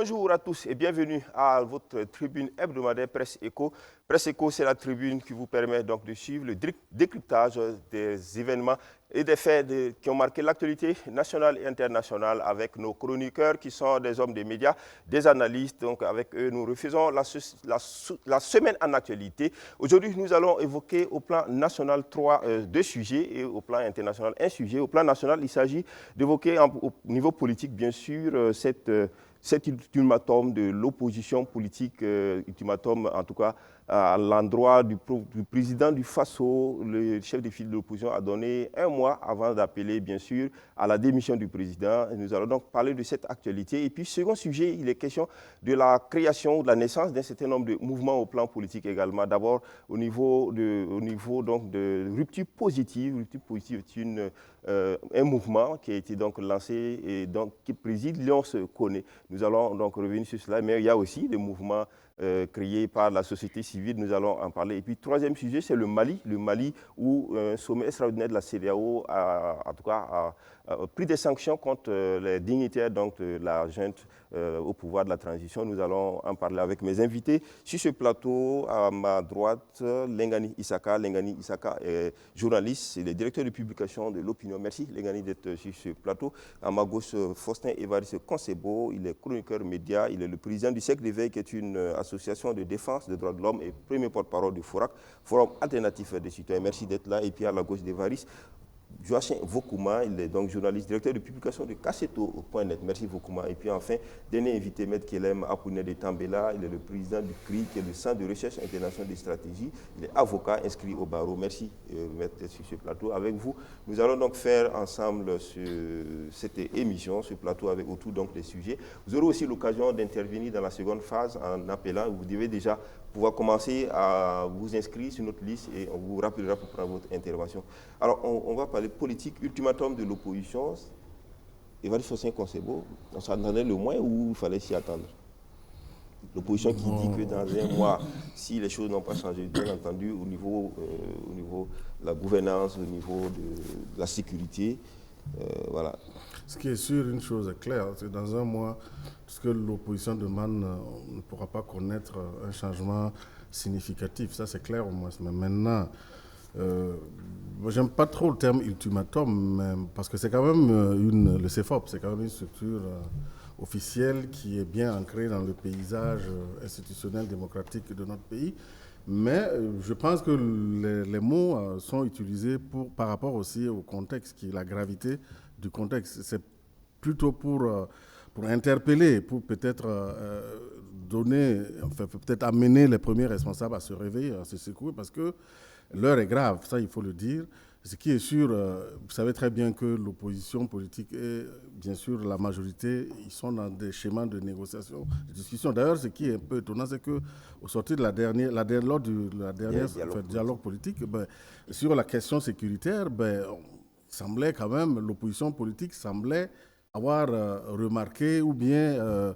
Bonjour à tous et bienvenue à votre tribune hebdomadaire Presse Éco. Presse Éco, c'est la tribune qui vous permet donc de suivre le décryptage des événements et des faits qui ont marqué l'actualité nationale et internationale avec nos chroniqueurs qui sont des hommes des médias, des analystes. Donc avec eux, nous refaisons la semaine en actualité. Aujourd'hui, nous allons évoquer au plan national deux sujets et au plan international un sujet. Au plan national, il s'agit d'évoquer au niveau politique, bien sûr, cet ultimatum de l'opposition politique, ultimatum en tout cas à l'endroit du président du Faso. Le chef de file de l'opposition a donné un mois avant d'appeler bien sûr à la démission du président. Nous allons donc parler de cette actualité. Et puis second sujet, il est question de la création, de la naissance d'un certain nombre de mouvements au plan politique également. D'abord au niveau donc de rupture positive. Rupture positive est un mouvement qui a été donc lancé et donc qui préside Lyon se connaît. Nous allons donc revenir sur cela, mais il y a aussi des mouvements créés par la société civile, nous allons en parler. Et puis troisième sujet, c'est le Mali où un sommet extraordinaire de la CEDEAO a pris des sanctions contre les dignitaires donc, de la junte au pouvoir de la transition. Nous allons en parler avec mes invités. Sur ce plateau, à ma droite, Lengani Isaka. Lengani Isaka est journaliste, il est directeur de publication de l'Opinion. Merci Lengani d'être sur ce plateau. À ma gauche, Faustin Évariste Concebo, il est chroniqueur média, il est le président du Cercle d'éveil qui est une association de défense des droits de l'homme et premier porte-parole du FORAC, Forum alternatif des citoyens. Merci d'être là. Et puis à la gauche d'Évariste, Joachim Vokouma, il est donc journaliste, directeur de publication de Kasseto.net. Merci Vokouma. Et puis enfin, dernier invité, Maître Kelem Apouné de Tambela, il est le président du CRI, qui est le Centre de recherche internationale des stratégies. Il est avocat inscrit au barreau. Merci Maître d'être sur ce plateau. Avec vous, nous allons donc faire ensemble cette émission, ce plateau avec autour donc des sujets. Vous aurez aussi l'occasion d'intervenir dans la seconde phase en appelant. Vous devez déjà pouvoir commencer à vous inscrire sur notre liste et on vous rappellera pour prendre votre intervention. Alors, on va parler politique, ultimatum de l'opposition. Évariste Faustin Concebo, on s'attendait le moins ou il fallait s'y attendre? L'opposition qui dit que dans un mois, si les choses n'ont pas changé, bien entendu, au niveau de la gouvernance, au niveau de la sécurité, voilà. Ce qui est sûr, une chose est claire, c'est que dans un mois, ce que l'opposition demande, on ne pourra pas connaître un changement significatif. Ça, c'est clair au moins. Mais maintenant, j'aime pas trop le terme ultimatum, parce que c'est quand même le CEFOP, c'est quand même une structure officielle qui est bien ancrée dans le paysage institutionnel démocratique de notre pays. Mais je pense que les mots sont utilisés par rapport aussi au contexte, qui est la gravité du contexte. C'est plutôt pour interpeller, pour peut-être peut-être amener les premiers responsables à se réveiller, à se secouer, parce que l'heure est grave, ça il faut le dire. Ce qui est sûr, vous savez très bien que l'opposition politique et bien sûr la majorité, ils sont dans des schémas de négociation, de discussion. D'ailleurs, ce qui est un peu étonnant, c'est qu'au sortir de lors du dialogue politique, sur la question sécuritaire, semblait quand même, l'opposition politique semblait avoir remarqué ou bien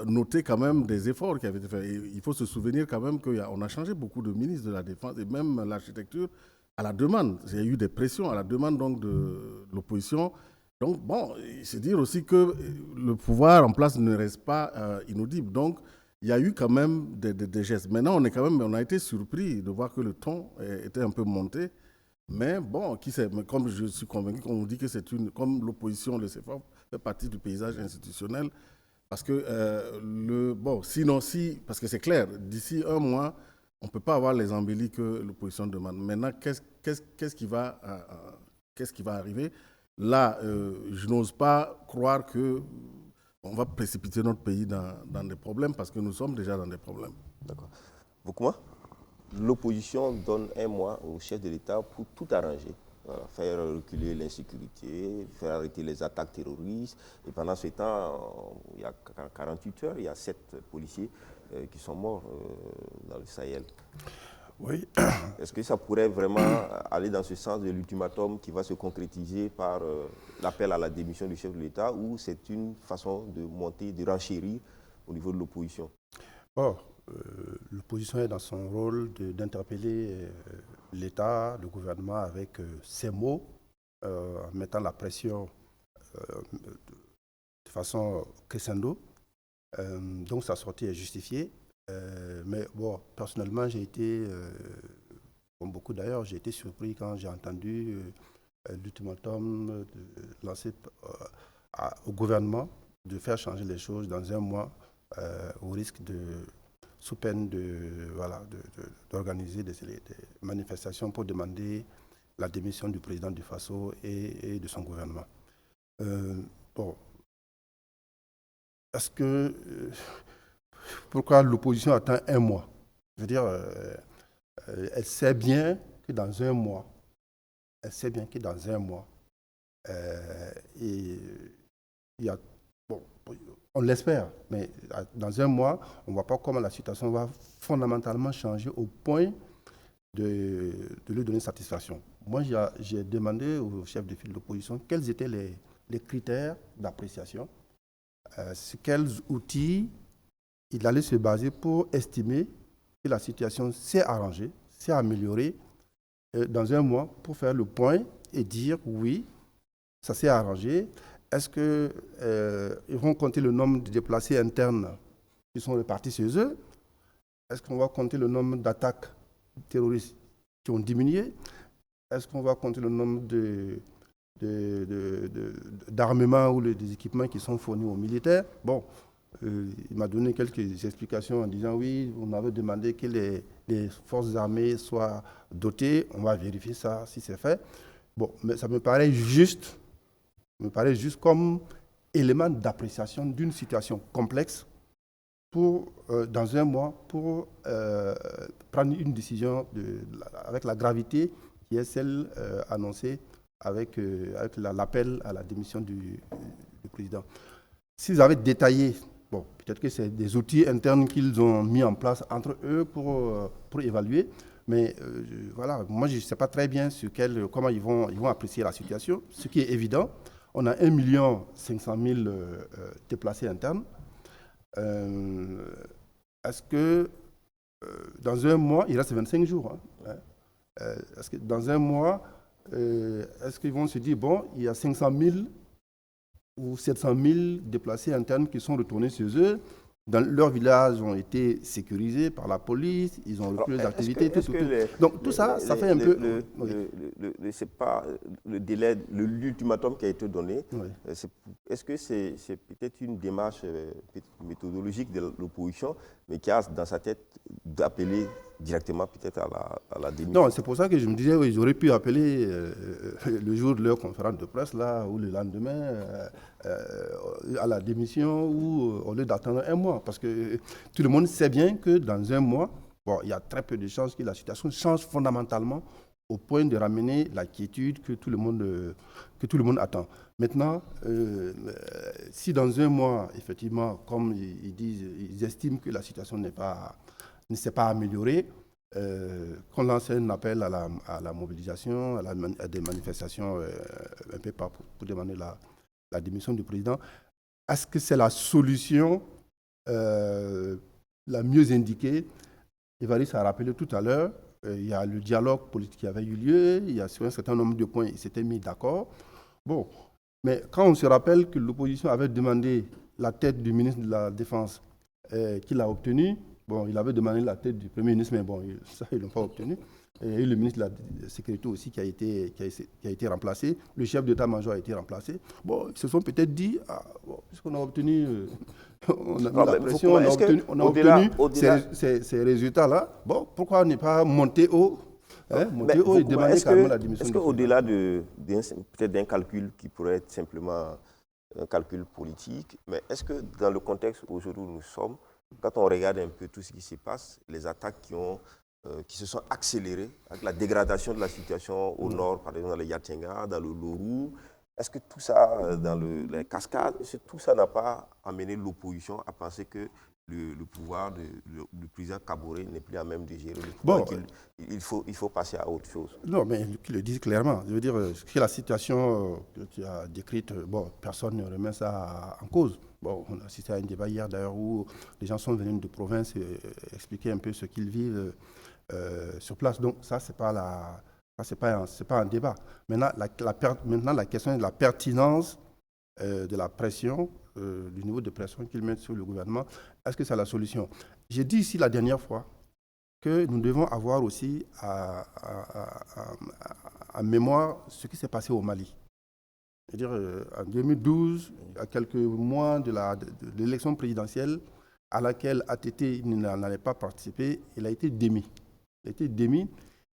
noté quand même des efforts qui avaient été faits. Et il faut se souvenir quand même qu'on a changé beaucoup de ministres de la Défense et même l'architecture à la demande. Il y a eu des pressions à la demande donc, de l'opposition. Donc, bon, c'est dire aussi que le pouvoir en place ne reste pas inaudible. Donc, il y a eu quand même des gestes. Maintenant, on a été surpris de voir que le ton était un peu monté. Mais bon, qui sait, mais comme je suis convaincu qu'on nous dit que comme l'opposition, le CEFOP, fait partie du paysage institutionnel, parce que parce que c'est clair, d'ici un mois, on ne peut pas avoir les embellis que l'opposition demande. Maintenant, qu'est-ce qui va arriver? Là, je n'ose pas croire qu'on va précipiter notre pays dans des problèmes, parce que nous sommes déjà dans des problèmes. D'accord. Vokouma, l'opposition donne un mois au chef de l'État pour tout arranger. Voilà, faire reculer l'insécurité, faire arrêter les attaques terroristes. Et pendant ce temps, il y a 48 heures, il y a 7 policiers qui sont morts dans le Sahel. Oui. Est-ce que ça pourrait vraiment aller dans ce sens de l'ultimatum qui va se concrétiser par l'appel à la démission du chef de l'État, ou c'est une façon de monter, de renchérir au niveau de l'opposition? L'opposition est dans son rôle d'interpeller l'État, le gouvernement avec ses mots, en mettant la pression de façon crescendo. Donc sa sortie est justifiée. Mais bon, personnellement, j'ai été, comme beaucoup d'ailleurs, j'ai été surpris quand j'ai entendu l'ultimatum lancé au gouvernement de faire changer les choses dans un mois au risque sous peine d'organiser des manifestations pour demander la démission du président du Faso et de son gouvernement. Bon, est-ce que pourquoi l'opposition attend un mois? Je veux dire, elle sait bien que dans un mois, il y a, bon, on l'espère, mais dans un mois, on ne voit pas comment la situation va fondamentalement changer au point de lui donner satisfaction. Moi, j'ai demandé au chef de file de l'opposition quels étaient les critères d'appréciation, sur quels outils il allait se baser pour estimer que la situation s'est arrangée, s'est améliorée dans un mois pour faire le point et dire oui, ça s'est arrangé. Est-ce qu'ils vont compter le nombre de déplacés internes qui sont répartis chez eux? Est-ce qu'on va compter le nombre d'attaques terroristes qui ont diminué? Est-ce qu'on va compter le nombre d'armements ou des équipements qui sont fournis aux militaires? Bon, il m'a donné quelques explications en disant oui, on avait demandé que les forces armées soient dotées. On va vérifier ça si c'est fait. Bon, mais ça me paraît juste comme élément d'appréciation d'une situation complexe dans un mois pour prendre une décision avec la gravité qui est celle annoncée avec l'appel à la démission du président. S'ils avaient détaillé, bon, peut-être que c'est des outils internes qu'ils ont mis en place entre eux pour évaluer, mais voilà, moi je ne sais pas très bien comment ils vont apprécier la situation. Ce qui est évident, on a 1 500 000 déplacés internes. Est-ce que dans un mois, il reste 25 jours, hein, est-ce que dans un mois, est-ce qu'ils vont se dire, bon, il y a 500 000 ou 700 000 déplacés internes qui sont retournés chez eux, dans leur village ont été sécurisés par la police, ils ont repris les activités. Donc tout ça, ça fait un peu... C'est pas le délai, l'ultimatum qui a été donné. Oui. Est-ce que c'est peut-être une démarche méthodologique de l'opposition, mais qui a dans sa tête d'appeler directement peut-être à la démission? Non, c'est pour ça que je me disais, oui, j'aurais pu appeler le jour de leur conférence de presse, là, ou le lendemain, à la démission, ou au lieu d'attendre un mois. Parce que tout le monde sait bien que dans un mois, bon, il y a très peu de chances que la situation change fondamentalement au point de ramener la quiétude que tout le monde attend. Maintenant, si dans un mois, effectivement, comme ils disent, ils estiment que la situation ne s'est pas améliorée, qu'on lance un appel à la mobilisation, à des manifestations un peu partout pour demander la démission du président, est-ce que c'est la solution la mieux indiquée? Évariste a rappelé tout à l'heure, il y a le dialogue politique qui avait eu lieu, il y a sur un certain nombre de points, ils s'étaient mis d'accord. Bon, mais quand on se rappelle que l'opposition avait demandé la tête du ministre de la Défense, qu'il a obtenu, bon, il avait demandé la tête du Premier ministre, mais bon, ça, ils ne l'ont pas obtenu. Et le ministre de la Sécurité aussi qui a été remplacé. Le chef d'état-major a été remplacé. Bon, ils se sont peut-être dit, puisqu'on a obtenu, on a mis la pression, on a obtenu ces résultats-là. Bon, pourquoi ne pas monter haut, monter haut et demander carrément la démission? Est-ce qu'au-delà peut-être d'un calcul qui pourrait être simplement un calcul politique, mais est-ce que dans le contexte aujourd'hui où nous sommes, quand on regarde un peu tout ce qui se passe, les attaques qui se sont accélérées avec la dégradation de la situation au nord, par exemple dans le Yatenga, dans le Lorou, est-ce que tout ça, dans les cascades, tout ça n'a pas amené l'opposition à penser que le pouvoir du président Kaboré n'est plus à même de gérer le pouvoir, il faut passer à autre chose? Non, mais qu'ils le disent clairement. Je veux dire, que la situation que tu as décrite, bon, personne ne remet ça en cause. Bon, on a assisté à un débat hier d'ailleurs où les gens sont venus de province expliquer un peu ce qu'ils vivent sur place. Donc ça, c'est pas un débat. Maintenant, la question de la pertinence de la pression du niveau de pression qu'ils mettent sur le gouvernement. Est-ce que c'est la solution? J'ai dit ici la dernière fois que nous devons avoir aussi en mémoire ce qui s'est passé au Mali. C'est-à-dire, en 2012, à quelques mois de l'élection présidentielle à laquelle ATT n'allait pas participer, il a été démis. Il a été démis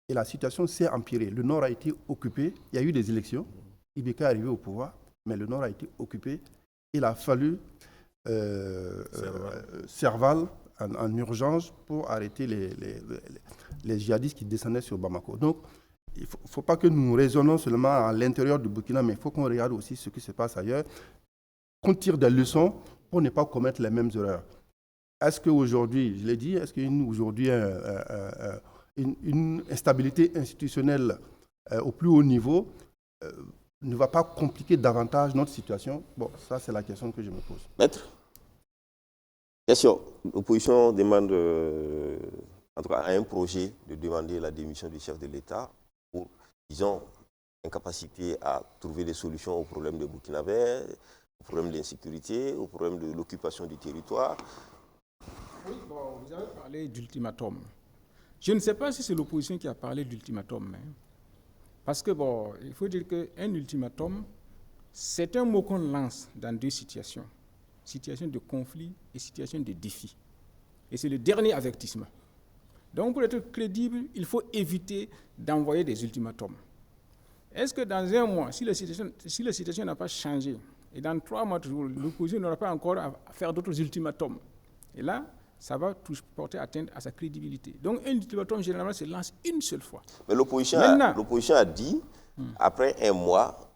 et la situation s'est empirée. Le Nord a été occupé, il y a eu des élections, Ibeka est arrivé au pouvoir, mais le Nord a été occupé. Il a fallu Serval en urgence pour arrêter les djihadistes qui descendaient sur Bamako. Donc, il ne faut pas que nous raisonnons seulement à l'intérieur du Burkina, mais il faut qu'on regarde aussi ce qui se passe ailleurs, qu'on tire des leçons pour ne pas commettre les mêmes erreurs. Est-ce qu'aujourd'hui, je l'ai dit, est-ce qu'aujourd'hui une instabilité institutionnelle au plus haut niveau ne va pas compliquer davantage notre situation? Bon, ça c'est la question que je me pose. Maître, question. L'opposition demande, en tout cas, à un projet de demander la démission du chef de l'État pour, disons, incapacité à trouver des solutions aux problèmes de Burkinabé, aux problèmes de l'insécurité, aux problèmes de l'occupation du territoire. Oui, bon, vous avez parlé d'ultimatum. Je ne sais pas si c'est l'opposition qui a parlé d'ultimatum. Parce que, bon, il faut dire qu'un ultimatum, c'est un mot qu'on lance dans deux situations. Situation de conflit et situation de défi. Et c'est le dernier avertissement. Donc, pour être crédible, il faut éviter d'envoyer des ultimatums. Est-ce que dans un mois, si la situation n'a pas changé, et dans 3 mois, l'opposition n'aura pas encore à faire d'autres ultimatums, et là, ça va porter atteinte à sa crédibilité. Donc, un ultimatum, généralement, se lance une seule fois. Mais l'opposition a dit, après un mois,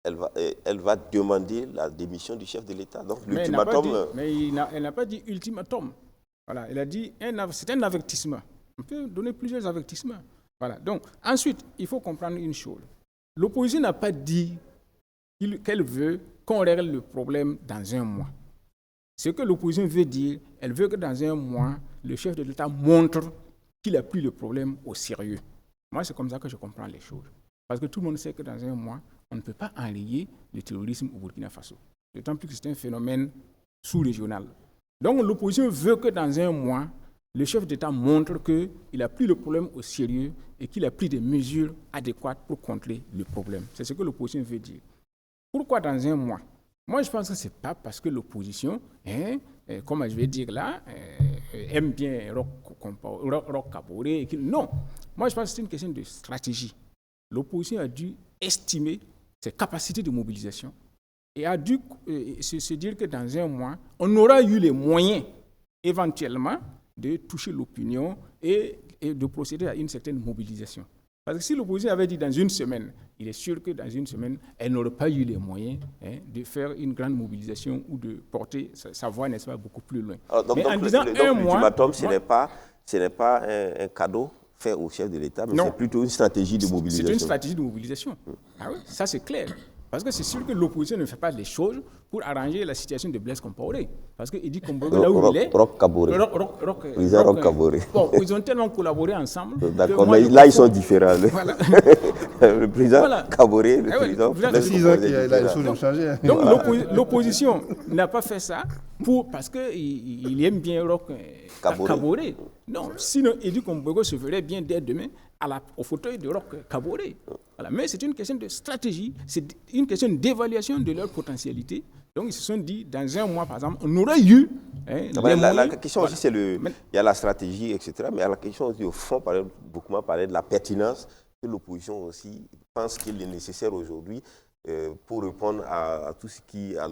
elle va demander la démission du chef de l'État. Donc, l'ultimatum... Mais elle n'a pas dit ultimatum. Voilà, elle a dit, c'est un avertissement. On peut donner plusieurs avertissements. Voilà. Donc, ensuite, il faut comprendre une chose. L'opposition n'a pas dit qu'elle veut qu'on règle le problème dans un mois. Ce que l'opposition veut dire, elle veut que dans un mois, le chef de l'État montre qu'il a pris le problème au sérieux. Moi, c'est comme ça que je comprends les choses. Parce que tout le monde sait que dans un mois, on ne peut pas enrayer le terrorisme au Burkina Faso. D'autant plus que c'est un phénomène sous-régional. Donc, l'opposition veut que dans un mois, le chef d'État montre qu'il a pris le problème au sérieux et qu'il a pris des mesures adéquates pour contrer le problème. C'est ce que l'opposition veut dire. Pourquoi dans un mois? Moi, je pense que ce n'est pas parce que l'opposition, comme je vais dire là, aime bien Roch Kaboré. Non. Moi, je pense que c'est une question de stratégie. L'opposition a dû estimer ses capacités de mobilisation et a dû se dire que dans un mois, on aura eu les moyens éventuellement de toucher l'opinion et de procéder à une certaine mobilisation. Parce que si l'opposition avait dit dans une semaine, il est sûr que dans une semaine, elle n'aurait pas eu les moyens de faire une grande mobilisation ou de porter sa voix, n'est-ce pas, beaucoup plus loin. Alors, mais en disant un mois... L'ultimatum, ce n'est pas un cadeau fait au chef de l'État, mais c'est plutôt une stratégie de mobilisation. C'est une stratégie de mobilisation. Ah oui, ça c'est clair. Parce que c'est sûr que l'opposition ne fait pas les choses pour arranger la situation de Blaise Compaoré. Parce qu'il dit Compaoré, là où il est... Roch Kaboré. Roch Kaboré. Bon, ils ont tellement collaboré ensemble. D'accord, mais là, ils sont différents. Voilà. Le président Kaboré, le président... Les 6 ans qu'il a, les choses ont changé. Donc, l'opposition n'a pas fait ça parce qu'il aime bien Roch Kaboré. Non, sinon, il dit Compaoré se ferait bien dès demain au fauteuil de Roch Kaboré. Voilà. Mais c'est une question de stratégie, c'est une question d'évaluation de leur potentialité. Donc ils se sont dit, dans un mois par exemple, on aurait eu... la question aussi, c'est il y a la stratégie, etc. Mais la question aussi, au fond, beaucoup m'a parlé de la pertinence que l'opposition aussi pense qu'il est nécessaire aujourd'hui pour répondre à tout ce qui est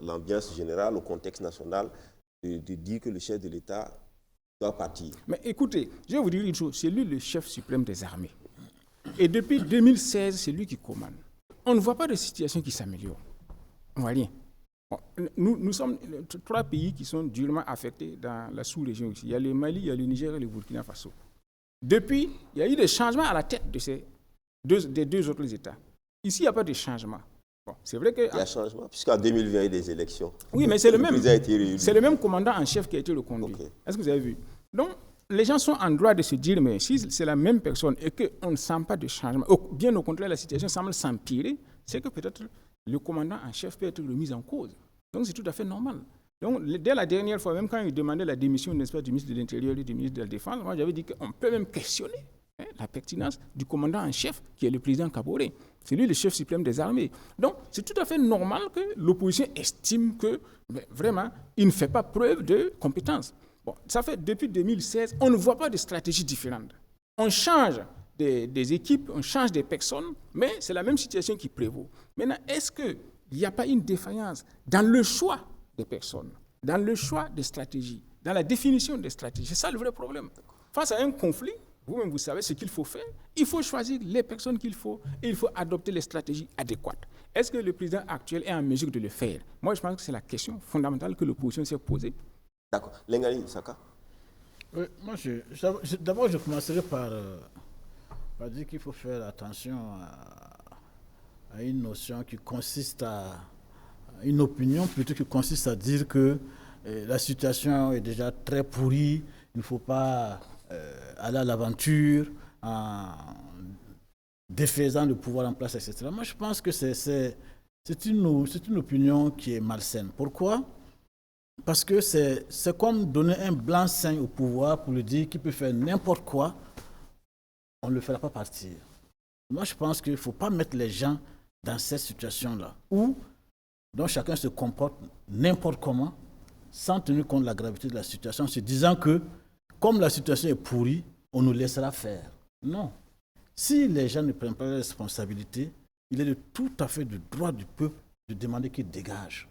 l'ambiance générale, au contexte national, de dire que le chef de l'État doit partir. Mais écoutez, je vais vous dire une chose, c'est lui le chef suprême des armées. Et depuis 2016, c'est lui qui commande. On ne voit pas de situation qui s'améliore. On ne voit rien. Bon, nous sommes 3 pays qui sont durement affectés dans la sous-région ici. Il y a le Mali, il y a le Niger et le Burkina Faso. Depuis, il y a eu des changements à la tête de des 2 autres États. Ici, il n'y a pas de changement. Bon, c'est vrai que... Il y a changement, puisqu'en 2020, il y a eu des élections. Oui, mais c'est le même commandant en chef qui a été reconduit. Okay. Est-ce que vous avez vu? Donc, les gens sont en droit de se dire, mais si c'est la même personne et qu'on ne sent pas de changement, bien au contraire, la situation semble s'empirer, c'est que peut-être le commandant en chef peut être remis en cause. Donc c'est tout à fait normal. Donc dès la dernière fois, même quand il demandait la démission, n'est-ce pas, du ministre de l'Intérieur et du ministre de la Défense, moi j'avais dit qu'on peut même questionner la pertinence du commandant en chef, qui est le président Kaboré. C'est lui le chef suprême des armées. Donc c'est tout à fait normal que l'opposition estime que, vraiment, il ne fait pas preuve de compétence. Bon, ça fait depuis 2016, on ne voit pas de stratégie différente. On change des équipes, on change des personnes, mais c'est la même situation qui prévaut. Maintenant, est-ce qu'il n'y a pas une défaillance dans le choix des personnes, dans le choix des stratégies, dans la définition des stratégies? C'est ça le vrai problème. Face à un conflit, vous-même vous savez ce qu'il faut faire, il faut choisir les personnes qu'il faut et il faut adopter les stratégies adéquates. Est-ce que le président actuel est en mesure de le faire? Moi, je pense que c'est la question fondamentale que l'opposition s'est posée. D'accord. Lengali Saka. Oui, moi, d'abord, je commencerai par dire qu'il faut faire attention à une notion qui consiste à une opinion plutôt qui consiste à dire que la situation est déjà très pourrie, il ne faut pas aller à l'aventure en défaisant le pouvoir en place, etc. Moi, je pense que c'est une opinion qui est malsaine. Pourquoi? Parce que c'est comme donner un blanc-seing au pouvoir pour lui dire qu'il peut faire n'importe quoi, on ne le fera pas partir. Moi, je pense qu'il ne faut pas mettre les gens dans cette situation-là, où donc chacun se comporte n'importe comment, sans tenir compte de la gravité de la situation, se disant que, comme la situation est pourrie, on nous laissera faire. Non. Si les gens ne prennent pas la responsabilité, il est de tout à fait du droit du peuple de demander qu'ils dégagent.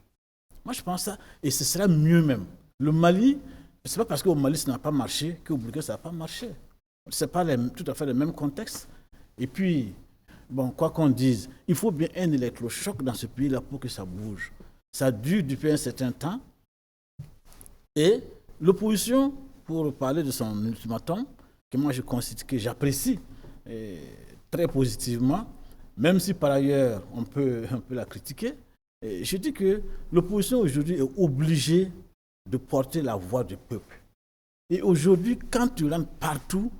Moi, je pense ça, et ce sera mieux même. Le Mali, ce n'est pas parce qu'au Mali, ça n'a pas marché qu'au Burkina, ça n'a pas marché. Ce n'est pas tout à fait le même contexte. Et puis, bon, quoi qu'on dise, il faut bien un électrochoc dans ce pays-là pour que ça bouge. Ça dure depuis un certain temps. Et l'opposition, pour parler de son ultimatum, que moi que j'apprécie très positivement, même si par ailleurs on peut la critiquer, je dis que l'opposition aujourd'hui est obligée de porter la voix du peuple. Et aujourd'hui, quand tu rentres partout,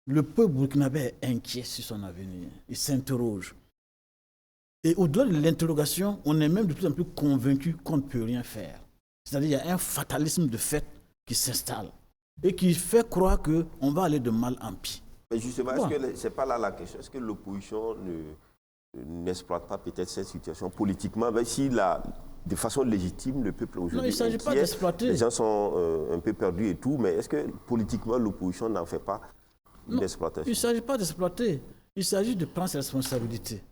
le peuple burkinabé est inquiet sur son avenir. Il s'interroge. Et au-delà de l'interrogation, on est même de plus en plus convaincu qu'on ne peut rien faire. C'est-à-dire qu'il y a un fatalisme de fait qui s'installe et qui fait croire qu'on va aller de mal en pis. Mais justement, est-ce que ce n'est pas là la question? Est-ce que l'opposition n'exploite pas peut-être cette situation politiquement, même si de façon légitime, le peuple aujourd'hui... Non, il ne s'agit pas d'exploiter. Les gens sont un peu perdus et tout, mais est-ce que politiquement, l'opposition n'en fait pas une exploitation? Il ne s'agit pas d'exploiter. Il s'agit de prendre ses responsabilités.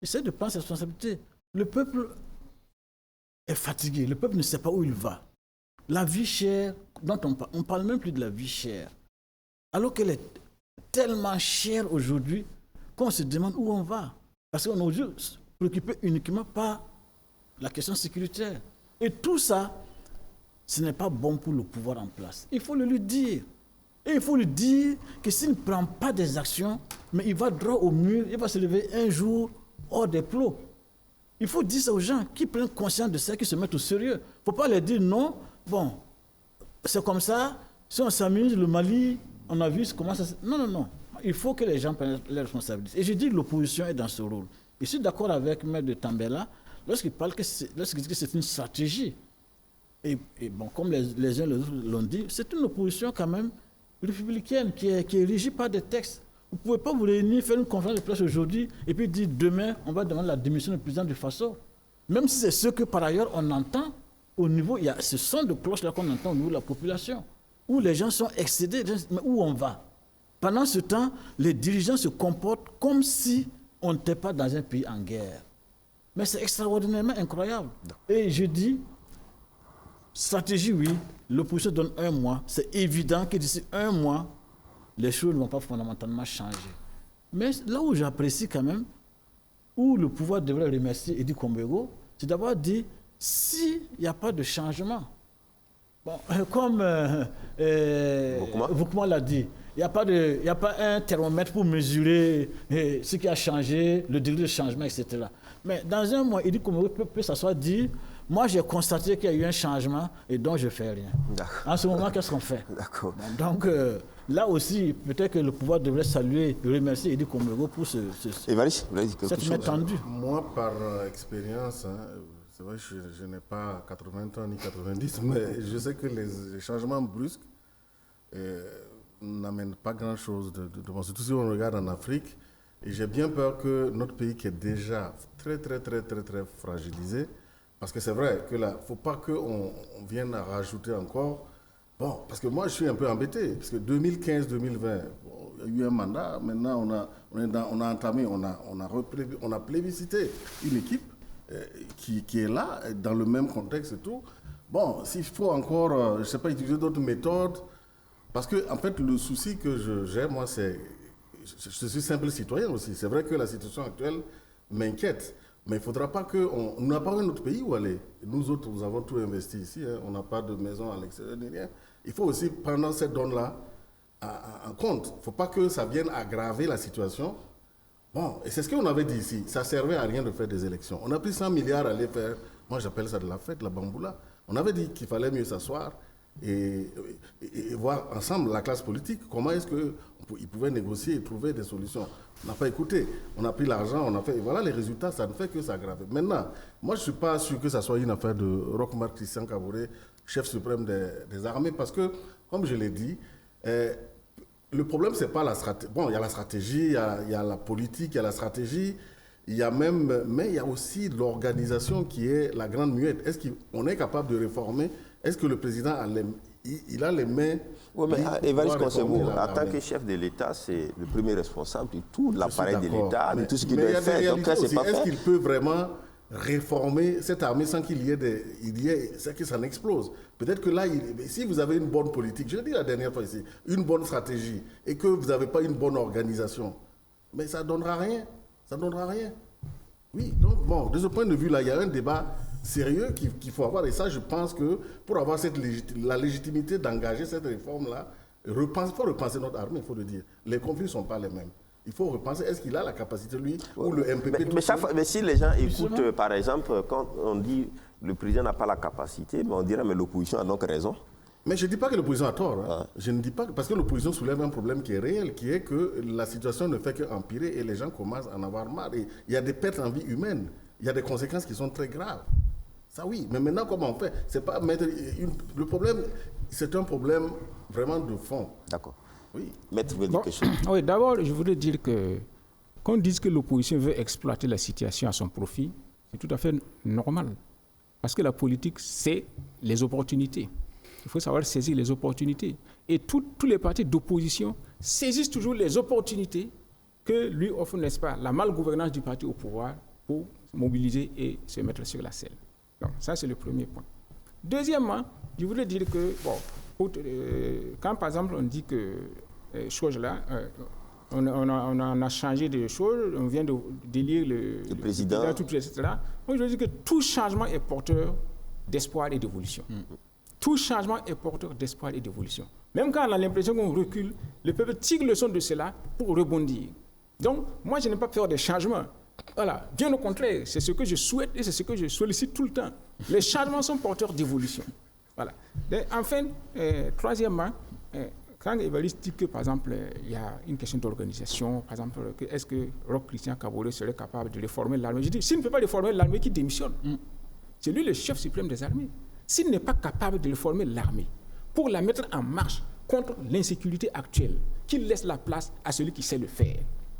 Il s'agit de prendre ses responsabilités. Le peuple est fatigué. Le peuple ne sait pas où il va. La vie chère, dont on ne parle même plus de la vie chère. Alors qu'elle est tellement chère aujourd'hui qu'on se demande où on va. Parce qu'on est juste préoccupé uniquement par la question sécuritaire. Et tout ça, ce n'est pas bon pour le pouvoir en place. Il faut le lui dire. Et il faut lui dire que s'il ne prend pas des actions, mais il va droit au mur, il va se lever un jour hors des plots. Il faut dire ça aux gens qui prennent conscience de ça, qui se mettent au sérieux. Il ne faut pas leur dire non, bon, c'est comme ça, si on s'amuse, le Mali, on a vu comment ça... Non, non, non. Il faut que les gens prennent leurs responsabilités. Et je dis que l'opposition est dans ce rôle. Je suis d'accord avec M. de Tambela lorsqu'il dit que c'est une stratégie. Et bon, comme les uns et les autres l'ont dit, c'est une opposition quand même républicaine qui est régie par des textes. Vous ne pouvez pas vous réunir, faire une conférence de presse aujourd'hui et puis dire demain, on va demander la démission du président du Faso. Même si c'est ce que par ailleurs on entend au niveau, il y a ce son de cloche-là qu'on entend au niveau de la population, où les gens sont excédés, mais où on va? Pendant ce temps, les dirigeants se comportent comme si on n'était pas dans un pays en guerre. Mais c'est extraordinairement incroyable. Et je dis, stratégie, oui, l'opposition donne 1 mois. C'est évident que d'ici 1 mois, les choses ne vont pas fondamentalement changer. Mais là où j'apprécie quand même, où le pouvoir devrait remercier Edi Kombego, c'est d'avoir dit, s'il n'y a pas de changement, bon, comme Vukuma l'a dit, il n'y a pas un thermomètre pour mesurer ce qui a changé, le degré de changement, etc. Mais dans 1 mois, Edi Kombego peut s'asseoir et dire, moi j'ai constaté qu'il y a eu un changement et donc je ne fais rien. En ce moment, qu'est-ce qu'on fait? D'accord. Donc là aussi, peut-être que le pouvoir devrait saluer et remercier Edi Kombego pour Évariste, vous avez dit quelque chose? tendu. Moi, par expérience, C'est vrai, je n'ai pas 80 ans ni 90, mais je sais que les changements brusques n'amènent pas grand-chose de bon. Surtout si on regarde en Afrique. Et j'ai bien peur que notre pays qui est déjà très fragilisé, parce que c'est vrai que là, il ne faut pas qu'on vienne à rajouter encore. Bon, parce que moi, je suis un peu embêté, parce que 2015-2020, il y a eu un mandat, maintenant on a entamé, on a plébiscité une équipe qui est là, dans le même contexte et tout. Bon, s'il faut encore, je ne sais pas, utiliser d'autres méthodes, parce que en fait, le souci que j'ai, moi, c'est... Je suis simple citoyen aussi. C'est vrai que la situation actuelle m'inquiète. Mais il ne faudra pas qu'on... Nous n'avons pas un autre pays où aller. Nous autres, nous avons tout investi ici. Hein. On n'a pas de maison à l'extérieur ni rien. Il faut aussi prendre cette donne-là en compte. Il ne faut pas que ça vienne aggraver la situation. Bon, et c'est ce qu'on avait dit ici. Ça ne servait à rien de faire des élections. On a pris 100 milliards à aller faire... Moi, j'appelle ça de la fête, la bamboula. On avait dit qu'il fallait mieux s'asseoir et voir ensemble la classe politique, comment est-ce qu'ils pouvaient négocier et trouver des solutions. On n'a pas écouté, on a pris l'argent, on a fait, et voilà les résultats, ça ne fait que s'aggraver. Maintenant, moi je ne suis pas sûr que ça soit une affaire de Roch-Marc Christian Kaboré, chef suprême des armées, parce que, comme je l'ai dit, le problème, c'est pas la stratégie. Bon, il y a la stratégie, il y a la politique, il y a la stratégie, il y a même, mais il y a aussi l'organisation qui est la grande muette. Est-ce qu'on est capable de réformer? Est-ce que le président a les mains? Oui, mais Évariste Konsebo, en tant que chef de l'État, c'est le premier responsable de tout l'appareil de l'État, de tout ce qu'il doit faire. Donc, c'est pas fait. Est-ce qu'il peut vraiment réformer cette armée sans qu'il y ait c'est que ça n'explose? Peut-être que là, si vous avez une bonne politique, je l'ai dit la dernière fois ici, une bonne stratégie, et que vous n'avez pas une bonne organisation, mais ça ne donnera rien. Ça ne donnera rien. Oui, donc bon, de ce point de vue-là, il y a un débat sérieux qu'il faut avoir. Et ça, je pense que pour avoir la légitimité d'engager cette réforme-là, il faut repenser notre armée, il faut le dire. Les conflits ne sont pas les mêmes. Il faut repenser, est-ce qu'il a la capacité, lui, ou le MPP mais si les gens écoutent, par exemple, quand on dit le président n'a pas la capacité, on dirait mais l'opposition a donc raison. Mais je ne dis pas que l'opposition a tort. Hein. Je ne dis pas, parce que l'opposition soulève un problème qui est réel, qui est que la situation ne fait qu'empirer et les gens commencent à en avoir marre. Et il y a des pertes en vie humaine. Il y a des conséquences qui sont très graves. Ça oui, mais maintenant comment on fait? C'est pas mettre le problème, c'est un problème vraiment de fond. D'accord. Oui. Maître veut dire quelque chose. Oui, d'abord, je voudrais dire que quand on dit que l'opposition veut exploiter la situation à son profit, c'est tout à fait normal. Parce que la politique, c'est les opportunités. Il faut savoir saisir les opportunités. Et tous les partis d'opposition saisissent toujours les opportunités que lui offre, n'est-ce pas, la malgouvernance du parti au pouvoir pour mobiliser et se mettre sur la selle. Donc, ça, c'est le premier point. Deuxièmement, je voudrais dire que, bon, quand par exemple on dit que choses-là, on a changé de choses, on vient d'élire le président, tout, etc. Moi, je veux dire que tout changement est porteur d'espoir et d'évolution. Tout changement est porteur d'espoir et d'évolution. Même quand on a l'impression qu'on recule, le peuple tire leçon de cela pour rebondir. Donc, moi, je n'ai pas peur des changements. Voilà, bien au contraire, c'est ce que je souhaite et c'est ce que je sollicite tout le temps. Les changements sont porteurs d'évolution. Voilà. Et enfin, troisièmement, quand Évariste dit que, par exemple, il y a une question d'organisation, par exemple, est-ce que Roch Christian Kaboré serait capable de réformer l'armée? Je dis, s'il ne peut pas réformer l'armée, qui démissionne. C'est lui le chef suprême des armées. S'il n'est pas capable de réformer l'armée pour la mettre en marche contre l'insécurité actuelle, qu'il laisse la place à celui qui sait le faire.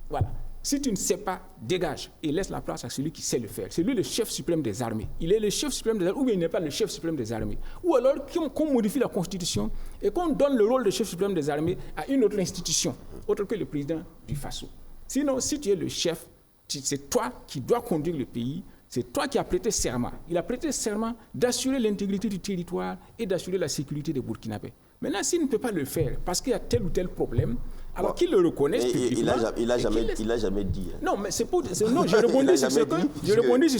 Voilà. Si tu ne sais pas, dégage et laisse la place à celui qui sait le faire. C'est lui le chef suprême des armées. Il est le chef suprême des armées, ou bien il n'est pas le chef suprême des armées. Ou alors qu'on modifie la Constitution et qu'on donne le rôle de chef suprême des armées à une autre institution, autre que le président du FASO. Sinon, si tu es le chef, c'est toi qui dois conduire le pays. C'est toi qui as prêté serment. Il a prêté serment d'assurer l'intégrité du territoire et d'assurer la sécurité des Burkinabés. Maintenant, s'il ne peut pas le faire parce qu'il y a tel ou tel problème, alors qu'il le reconnaisse publiquement. Il n'a jamais dit. Hein. Non, mais c'est pour... Non, je rebondis sur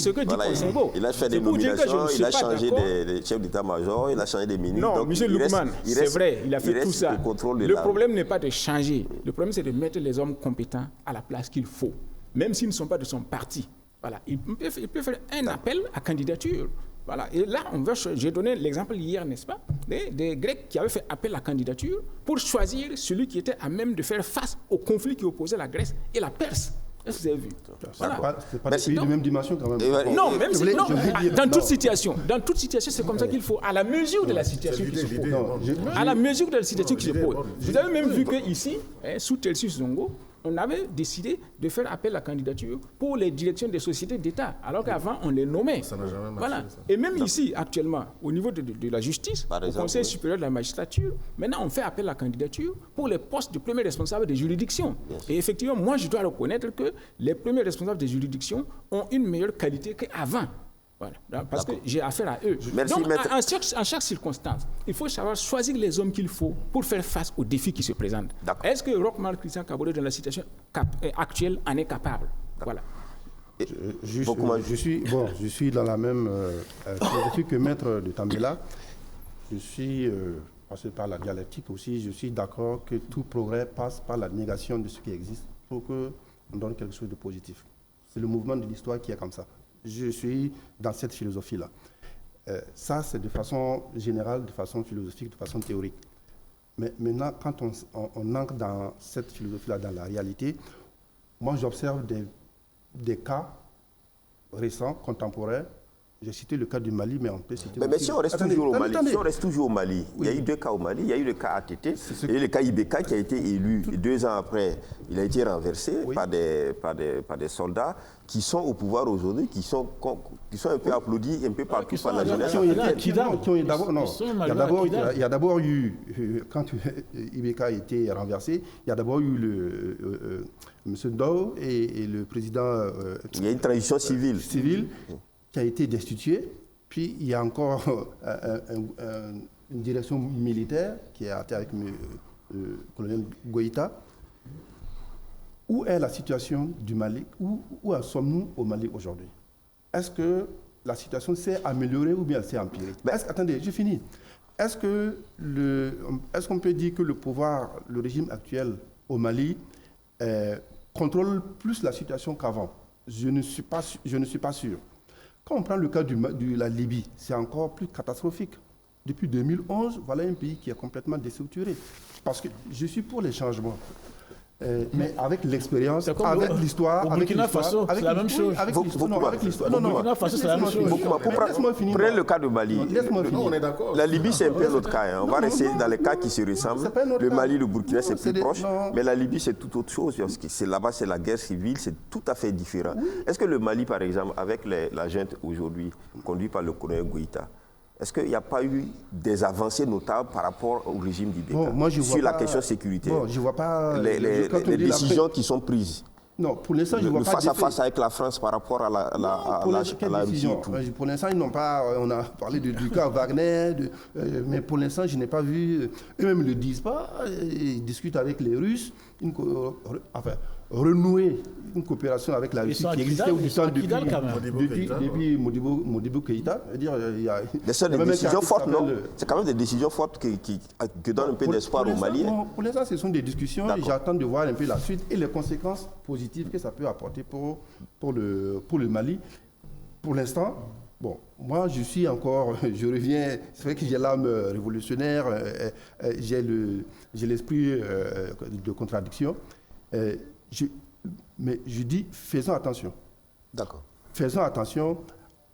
ce que dit Konsebo. Il a fait des nominations, il a changé des chefs d'état-major, il a changé des ministres. Non, M. Lukman, c'est vrai, il a fait tout ça. Le problème n'est pas de changer. Le problème, c'est de mettre les hommes compétents à la place qu'il faut, même s'ils ne sont pas de son parti. Voilà, il peut faire un appel à candidature. Voilà. Et là, j'ai donné l'exemple hier, n'est-ce pas, des Grecs qui avaient fait appel à candidature pour choisir celui qui était à même de faire face au conflit qui opposait la Grèce et la Perse. Est-ce que vous avez vu? C'est pas des pays de même dimension quand même. Non, même si, non, dans non. toute situation, c'est comme ça qu'il faut, à la mesure de la situation qui se pose. À la mesure de la situation qui se pose. Vous avez même vu qu'ici, sous Telsus Zongo, on avait décidé de faire appel à la candidature pour les directions des sociétés d'État, alors qu'avant, on les nommait. Ça n'a jamais marché. Voilà. Ça. Et même ici, actuellement, au niveau de la justice, au Conseil supérieur de la magistrature, maintenant, on fait appel à la candidature pour les postes de premiers responsables des juridictions. Et effectivement, moi, je dois reconnaître que les premiers responsables des juridictions ont une meilleure qualité qu'avant. Voilà. Parce que j'ai affaire à eux. Merci, donc, maître. en chaque circonstance, il faut savoir choisir les hommes qu'il faut pour faire face aux défis qui se présentent. Est-ce que Roch-Marc Christian Kabore, dans la situation actuelle, en est capable? Voilà. Je suis dans la même philosophie que Maître de Tambela. Je suis, passé par la dialectique aussi, je suis d'accord que tout progrès passe par la négation de ce qui existe pour qu'on donne quelque chose de positif. C'est le mouvement de l'histoire qui est comme ça. Je suis dans cette philosophie-là. Ça, c'est de façon générale, de façon philosophique, de façon théorique. Mais maintenant, quand on entre dans cette philosophie-là, dans la réalité, moi, j'observe des cas récents, contemporains. J'ai cité le cas du Mali, mais on peut citer Mais si on reste toujours au Mali, Oui. il y a eu 2 cas au Mali. Il y a eu le cas ATT et le cas Ibeka qui a été élu. 2 ans après, il a été renversé par des soldats qui sont au pouvoir aujourd'hui, qui sont un peu applaudis un peu partout par la jeunesse. Il y a d'abord eu, quand Ibeka a été renversé, il y a d'abord eu M. Ndao et le président... il y a une transition civile. Qui a été destitué, puis il y a encore une direction militaire qui est arrêtée avec le colonel Goïta. Où est la situation du Mali? Où en sommes-nous au Mali aujourd'hui? Est-ce que la situation s'est améliorée ou bien elle s'est empirée? Attendez, je finis. Est-ce qu'on peut dire que le pouvoir, le régime actuel au Mali contrôle plus la situation qu'avant? Je ne suis pas sûr. Quand on prend le cas de la Libye, c'est encore plus catastrophique. Depuis 2011, voilà un pays qui est complètement déstructuré. Parce que je suis pour les changements. Mais avec l'expérience, avec l'histoire... Au Burkina Faso, c'est la même chose. Avec l'histoire. Non, Burkina Faso, c'est la même chose. Prenez le cas de Mali. On est d'accord. La Libye, c'est un peu notre cas. On va rester dans les cas qui se ressemblent. Le Mali, le Burkina, c'est plus proche. Mais la Libye, c'est tout autre chose. Parce que là-bas, c'est la guerre civile. C'est tout à fait différent. Est-ce que le Mali, par exemple, avec la junte aujourd'hui, conduite par le colonel Goïta, est-ce qu'il n'y a pas eu des avancées notables par rapport au régime d'Ibeka sur la question sécuritaire? Bon, je vois pas les décisions qui sont prises. Non, pour l'instant, je vois pas face à face avec la France par rapport à la Russie et tout. Pour l'instant, ils n'ont pas... On a parlé du cas Wagner, mais pour l'instant, je n'ai pas vu... Eux-mêmes ne le disent pas. Ils discutent avec les Russes. Renouer une coopération avec la Russie qui existait au temps depuis Modibo Keïta. C'est des décisions fortes, non? C'est quand même des décisions fortes qui donnent un peu d'espoir aux Maliens. Pour l'instant, ce sont des discussions et j'attends de voir un peu la suite et les conséquences positives que ça peut apporter pour le Mali. Pour l'instant, bon, moi je suis encore, je reviens, c'est vrai que j'ai l'âme révolutionnaire, j'ai l'esprit de contradiction. Mais je dis, faisons attention. D'accord. Faisons attention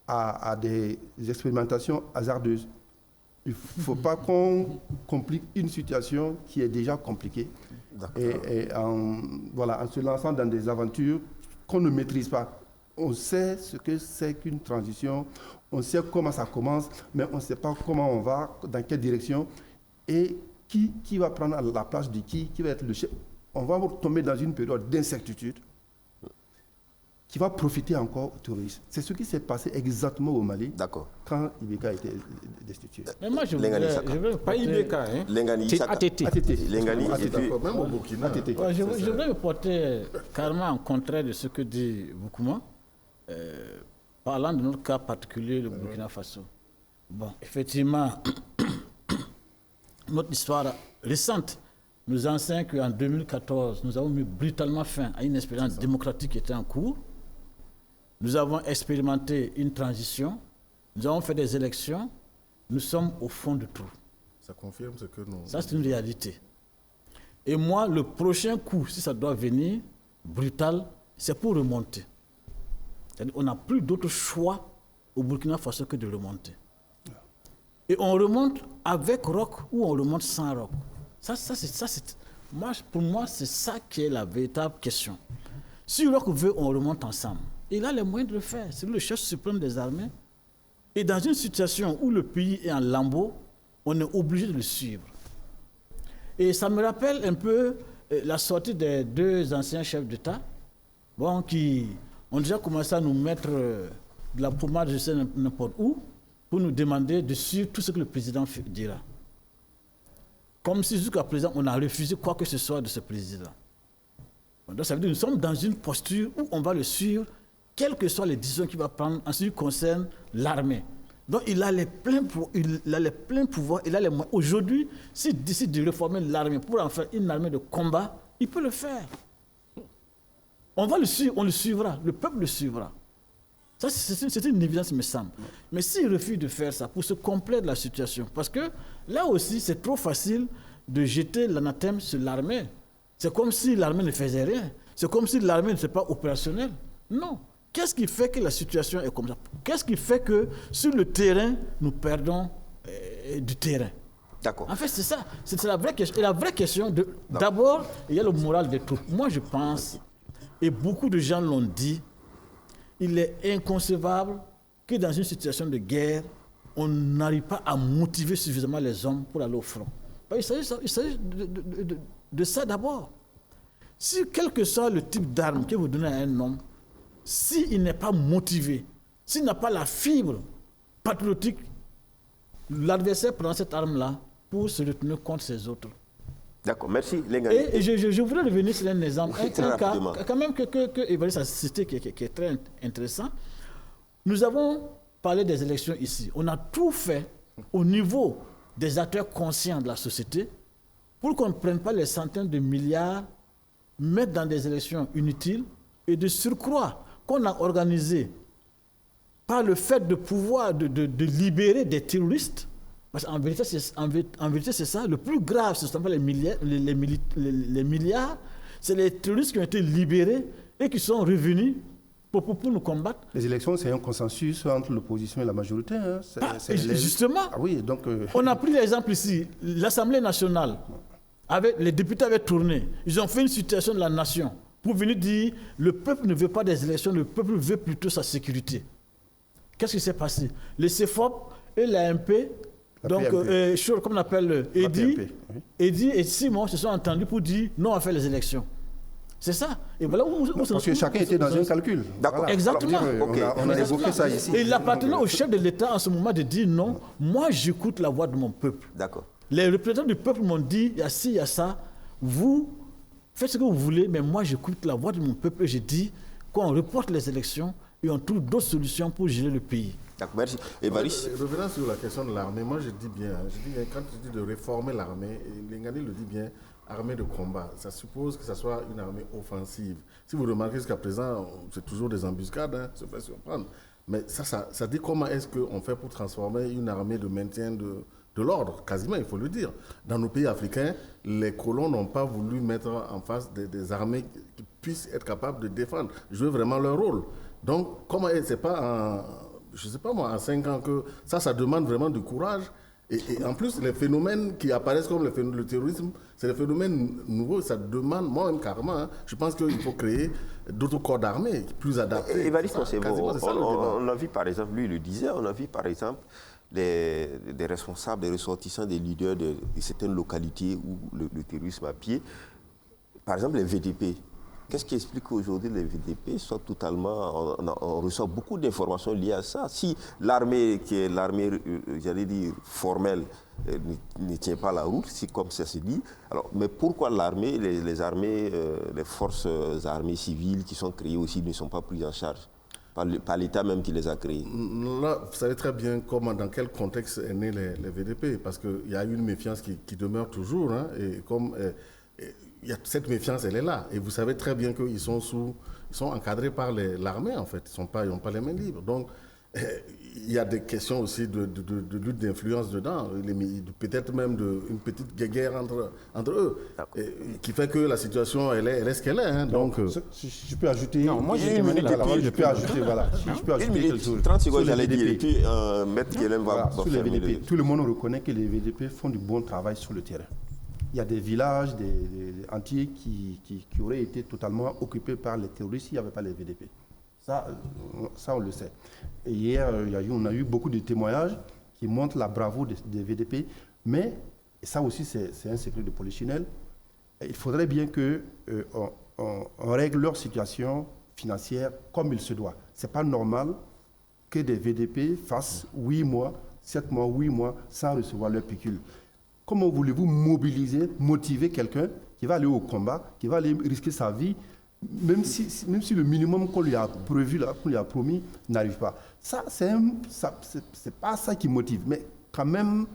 à des expérimentations hasardeuses. Il ne faut pas qu'on complique une situation qui est déjà compliquée. Et en se lançant dans des aventures qu'on ne maîtrise pas. On sait ce que c'est qu'une transition, on sait comment ça commence, mais on ne sait pas comment on va, dans quelle direction, et qui va prendre la place de qui va être le chef. On va tomber dans une période d'incertitude qui va profiter encore aux terroristes. C'est ce qui s'est passé exactement au Mali quand Ibeka a été destitué. Mais moi, je veux pas Ibeka, hein. C'est ATT. Même au Burkina. Je voudrais me porter carrément en contraire de ce que dit Boukouma, parlant de notre cas particulier, le Burkina Faso. Bon, effectivement, notre histoire récente nous enseigne qu'en 2014, nous avons mis brutalement fin à une expérience démocratique qui était en cours. Nous avons expérimenté une transition, nous avons fait des élections, nous sommes au fond du trou. Ça confirme ce que nous... Ça, c'est une réalité. Et moi, le prochain coup, si ça doit venir, brutal, c'est pour remonter. C'est-à-dire, on n'a plus d'autre choix au Burkina Faso que de remonter. Et on remonte avec roc ou on remonte sans roc. Pour moi, c'est ça qui est la véritable question. Si Roch veut, on remonte ensemble. Il a les moyens de le faire. C'est le chef suprême des armées. Et dans une situation où le pays est en lambeaux, on est obligé de le suivre. Et ça me rappelle un peu la sortie des 2 anciens chefs d'État, qui ont déjà commencé à nous mettre de la pommade, je sais n'importe où, pour nous demander de suivre tout ce que le président dira. Comme si jusqu'à présent, on a refusé quoi que ce soit de ce président. Donc ça veut dire que nous sommes dans une posture où on va le suivre, quelles que soient les décisions qu'il va prendre en ce qui concerne l'armée. Donc il a les pleins pouvoirs, il a les moyens. Aujourd'hui, s'il décide de réformer l'armée pour en faire une armée de combat, il peut le faire. On va le suivre, on le suivra, le peuple le suivra. Ça, c'est une évidence, il me semble. Mais s'il refuse de faire ça pour se complaire de la situation, parce que là aussi, c'est trop facile de jeter l'anathème sur l'armée. C'est comme si l'armée ne faisait rien. C'est comme si l'armée n'était pas opérationnelle. Non. Qu'est-ce qui fait que la situation est comme ça? Qu'est-ce qui fait que sur le terrain, nous perdons du terrain? D'accord. En fait, c'est ça. C'est la vraie question. Et la vraie question, d'abord, il y a le moral des troupes. Moi, je pense, et beaucoup de gens l'ont dit, il est inconcevable que dans une situation de guerre, on n'arrive pas à motiver suffisamment les hommes pour aller au front. Il s'agit de ça d'abord. Si quel que soit le type d'arme que vous donnez à un homme, s'il n'est pas motivé, s'il n'a pas la fibre patriotique, l'adversaire prend cette arme-là pour se retenir contre ses autres. D'accord, merci Lengani. Et je voudrais revenir sur un exemple, un cas quand même que Évariste a cité qui est très intéressant. Nous avons parlé des élections ici. On a tout fait au niveau des acteurs conscients de la société pour qu'on ne prenne pas les centaines de milliards, mettre dans des élections inutiles et de surcroît qu'on a organisé par le fait de pouvoir de libérer des terroristes. Parce qu'en vérité, c'est ça. Le plus grave, ce ne sont pas les milliards, c'est les terroristes qui ont été libérés et qui sont revenus pour nous combattre. Les élections, c'est un consensus entre l'opposition et la majorité. Hein. Justement. Ah oui, donc, on a pris l'exemple ici. L'Assemblée nationale, les députés avaient tourné. Ils ont fait une situation de la nation pour venir dire le peuple ne veut pas des élections, le peuple veut plutôt sa sécurité. Qu'est-ce qui s'est passé? Les CEFOP et l'AMP, donc, comme on appelle Eddy et Simon se sont entendus pour dire non à faire les élections. C'est ça. Et voilà parce que chacun était dans un calcul. D'accord. Voilà. Exactement. On a évoqué ça ici. Et il appartenait au chef de l'État en ce moment de dire non, moi j'écoute la voix de mon peuple. D'accord. Les représentants du peuple m'ont dit, il y a ci, il y a ça, vous faites ce que vous voulez, mais moi j'écoute la voix de mon peuple et je dis qu'on reporte les élections et on trouve d'autres solutions pour gérer le pays. D'accord, merci. Évariste. Revenant sur la question de l'armée, moi je dis bien, quand tu dis de réformer l'armée, Lengani le dit bien, armée de combat, ça suppose que ça soit une armée offensive. Si vous remarquez jusqu'à présent, c'est toujours des embuscades, se fait surprendre. Mais ça dit comment est-ce qu'on fait pour transformer une armée de maintien de l'ordre, quasiment, il faut le dire. Dans nos pays africains, les colons n'ont pas voulu mettre en face des armées qui puissent être capables de défendre, jouer vraiment leur rôle. Donc, comment c'est pas je ne sais pas moi, en 5 ans que ça demande vraiment du courage. Et en plus, les phénomènes qui apparaissent comme le terrorisme, c'est des phénomènes nouveaux, ça demande, moi-même carrément, je pense qu'il faut créer d'autres corps d'armée plus adaptés. Évariste, on a vu par exemple, lui il le disait, on a vu par exemple des responsables, des ressortissants, des leaders de certaines localités où le terrorisme à pied, par exemple les VDP. Qu'est-ce qui explique qu'aujourd'hui les VDP soient totalement... On reçoit beaucoup d'informations liées à ça. Si l'armée, qui est l'armée, j'allais dire, formelle, ne tient pas la route, si comme ça se dit, alors, mais pourquoi l'armée, les armées, les forces armées civiles qui sont créées aussi ne sont pas prises en charge par l'État même qui les a créées? Là, vous savez très bien dans quel contexte est né les VDP, parce qu'il y a une méfiance qui demeure toujours, hein, et comme... cette méfiance, elle est là. Et vous savez très bien qu'ils sont encadrés par l'armée, en fait. Ils n'ont pas les mains libres. Donc, il y a des questions aussi de lutte d'influence dedans, peut-être même une petite guerre entre eux, qui fait que la situation, elle est ce qu'elle est. Hein, donc, si je peux ajouter... Non, moi, j'ai demandé la parole. Je peux ajouter, voilà. Je peux ajouter quelque chose. 30 secondes, Sur les j'allais dire. VDP. Et puis, Maître Guélem va Sur les fermer VDP, tout le monde reconnaît que les VDP font du bon travail sur le terrain. Il y a des villages des entiers qui auraient été totalement occupés par les terroristes s'il n'y avait pas les VDP. Ça, on le sait. Et hier, on a eu beaucoup de témoignages qui montrent la bravoure des VDP, mais, et ça aussi c'est un secret de polichinelle, il faudrait bien qu'on règle leur situation financière comme il se doit. Ce n'est pas normal que des VDP fassent 8 mois, 7 mois, 8 mois sans recevoir leur pécule. Comment voulez-vous motiver quelqu'un qui va aller au combat, qui va aller risquer sa vie, même si le minimum qu'on lui a prévu, qu'on lui a promis, n'arrive pas. Ça, c'est pas ça qui motive. Mais quand même,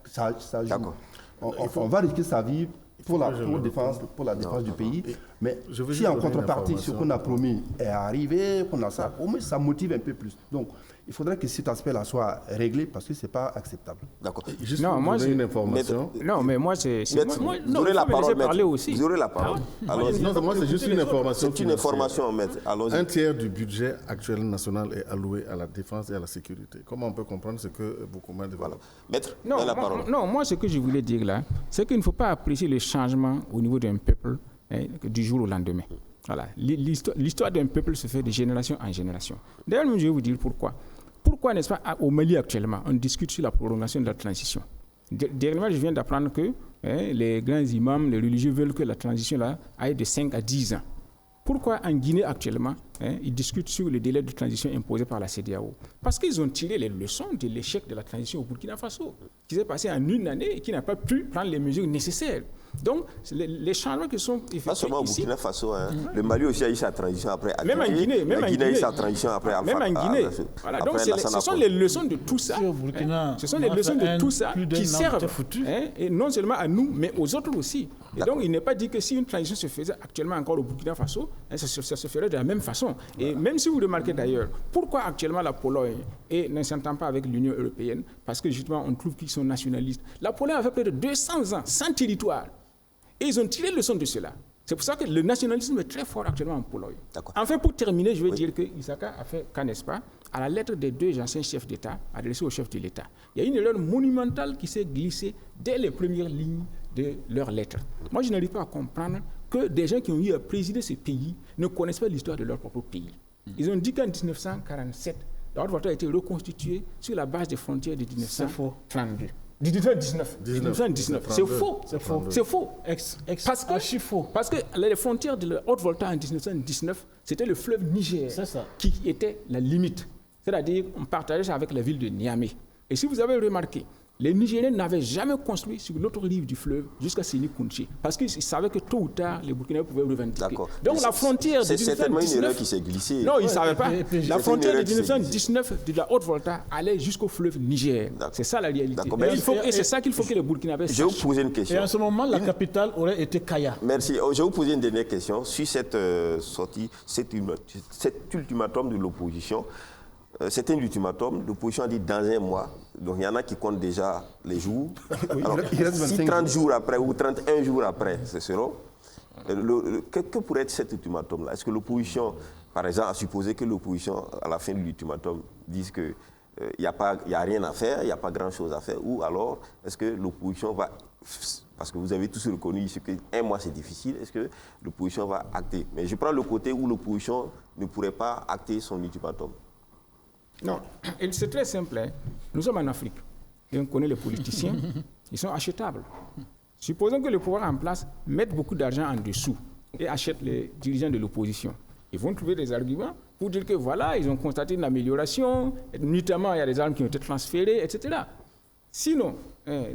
ça joue. On va risquer sa vie pour la défense du pays. Mais si en contrepartie, ce qu'on a promis est arrivé, qu'on a ça, au moins ça motive un peu plus. Donc, il faudrait que cet aspect-là soit réglé parce que ce n'est pas acceptable. D'accord. juste Non, pour moi, donner c'est- une information. Non, mais moi, c'est... moi, Vous non, aurez il la faut me parole, laisser Maître. parler aussi. Vous aurez la parole. Allons-y. Non, moi, c'est juste une information. C'est une financière. information, Maître. Allons-y. Un tiers du budget actuel national est alloué à la défense et à la sécurité. Comment on peut comprendre ce que Boukouma développe? Maître, Non, donne la parole. moi, ce que je voulais dire là, c'est qu'il ne faut pas apprécier le changement au niveau d'un peuple du jour au lendemain. Voilà. L'histoire d'un peuple se fait de génération en génération. D'ailleurs, je vais vous dire pourquoi. Pourquoi, n'est-ce pas, au Mali actuellement, on discute sur la prolongation de la transition. Dernièrement, je viens d'apprendre que les grands imams, les religieux veulent que la transition là aille de 5 à 10 ans. Pourquoi en Guinée actuellement, ils discutent sur le délai de transition imposé par la CEDEAO? Parce qu'ils ont tiré les leçons de l'échec de la transition au Burkina Faso, qui s'est passé en une année et qui n'a pas pu prendre les mesures nécessaires. Donc, les changements qui sont effectués Pas seulement au ici, Burkina Faso, hein. Le Mali aussi a eu sa transition après. même en Guinée, La Guinée a eu sa transition après Alpha. même en Guinée. Voilà, donc, ce sont les leçons de tout ça. Si au Burkina, Ce sont les on a leçons fait de tout ça plus d'un qui an, servent, t'es foutu. et non seulement à nous, mais aux autres aussi. Et donc, il n'est pas dit que si une transition se faisait actuellement encore au Burkina Faso, ça se ferait de la même façon. Et même si vous remarquez d'ailleurs, pourquoi actuellement la Pologne ne s'entend pas avec l'Union européenne? Parce que justement, on trouve qu'ils sont nationalistes. La Pologne a fait près de 200 ans sans territoire. Et ils ont tiré le leçon de cela. C'est pour ça que le nationalisme est très fort actuellement en Pologne. Enfin, pour terminer, je vais dire que Isaka a fait cas, n'est-ce pas, à la lettre des deux anciens chefs d'État, adressée au chef de l'État. Il y a une erreur monumentale qui s'est glissée dès les premières lignes de leur lettre. Moi, je n'arrive pas à comprendre que des gens qui ont eu à présider ce pays ne connaissent pas l'histoire de leur propre pays. Ils ont dit qu'en 1947, la Haute-Volta a été reconstituée sur la base des frontières de 1932. 1919. C'est faux. C'est faux. Parce que les frontières de la Haute-Volta en 1919, c'était le fleuve Niger qui était la limite. C'est-à-dire, on partageait ça avec la ville de Niamey. Et si vous avez remarqué, les Nigériens n'avaient jamais construit sur l'autre rive du fleuve jusqu'à Séni-Kounché. Parce qu'ils savaient que tôt ou tard, les Burkinabés pouvaient revendiquer. Donc la frontière de 1919... C'est certainement une erreur qui s'est glissée. Non, ils ne savaient pas. La frontière de qui s'est 1919 de la Haute-Volta allait jusqu'au fleuve Niger. C'est ça la réalité. Et c'est ça qu'il faut que les Burkinabés sachent. Je vais vous poser une question. Et en ce moment, la capitale aurait été Kaya. Merci. Je vais vous poser une dernière question sur cette sortie, cet ultimatum de l'opposition. C'est un ultimatum. L'opposition a dit dans un mois. Donc il y en a qui comptent déjà les jours. Alors, si 30 jours après ou 31 jours après, ce seront. Que pourrait être cet ultimatum-là? Est-ce que l'opposition, par exemple, a supposé que l'opposition, à la fin de l'ultimatum, dise qu'il n'y a rien à faire, il n'y a pas grand-chose à faire? Ou alors, est-ce que l'opposition va... Parce que vous avez tous reconnu ici qu'un mois c'est difficile, est-ce que l'opposition va acter? Mais je prends le côté où l'opposition ne pourrait pas acter son ultimatum. Non, c'est très simple. Nous sommes en Afrique et on connaît les politiciens, ils sont achetables. Supposons que le pouvoir en place mette beaucoup d'argent en dessous et achète les dirigeants de l'opposition. Ils vont trouver des arguments pour dire que voilà, ils ont constaté une amélioration, notamment il y a des armes qui ont été transférées, etc. Sinon,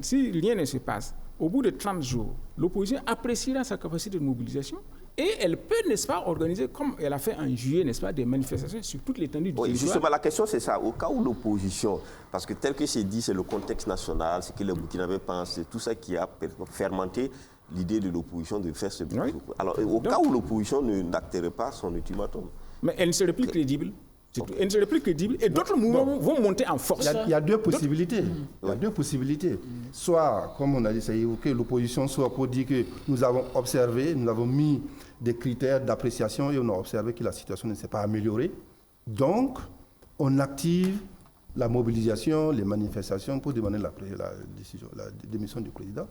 si rien ne se passe, au bout de 30 jours, l'opposition appréciera sa capacité de mobilisation et elle peut, n'est-ce pas, organiser, comme elle a fait en juillet, n'est-ce pas, des manifestations sur toute l'étendue du territoire. Justement, la question c'est ça. Au cas où l'opposition, parce que tel que c'est dit, c'est le contexte national, c'est que les Burkinabés pensent, c'est tout ça qui a fermenté l'idée de l'opposition de faire ce... Oui. Alors, au cas où l'opposition n'acterait pas son ultimatum. Mais elle ne serait plus crédible. C'est tout. Et ne serait plus crédible. Et d'autres mouvements vont monter en force. Il y a deux possibilités. Il y a deux possibilités. Soit, comme on a dit, que l'opposition soit pour dire que nous avons observé, nous avons mis des critères d'appréciation et on a observé que la situation ne s'est pas améliorée. Donc, on active la mobilisation, les manifestations pour demander la démission du président.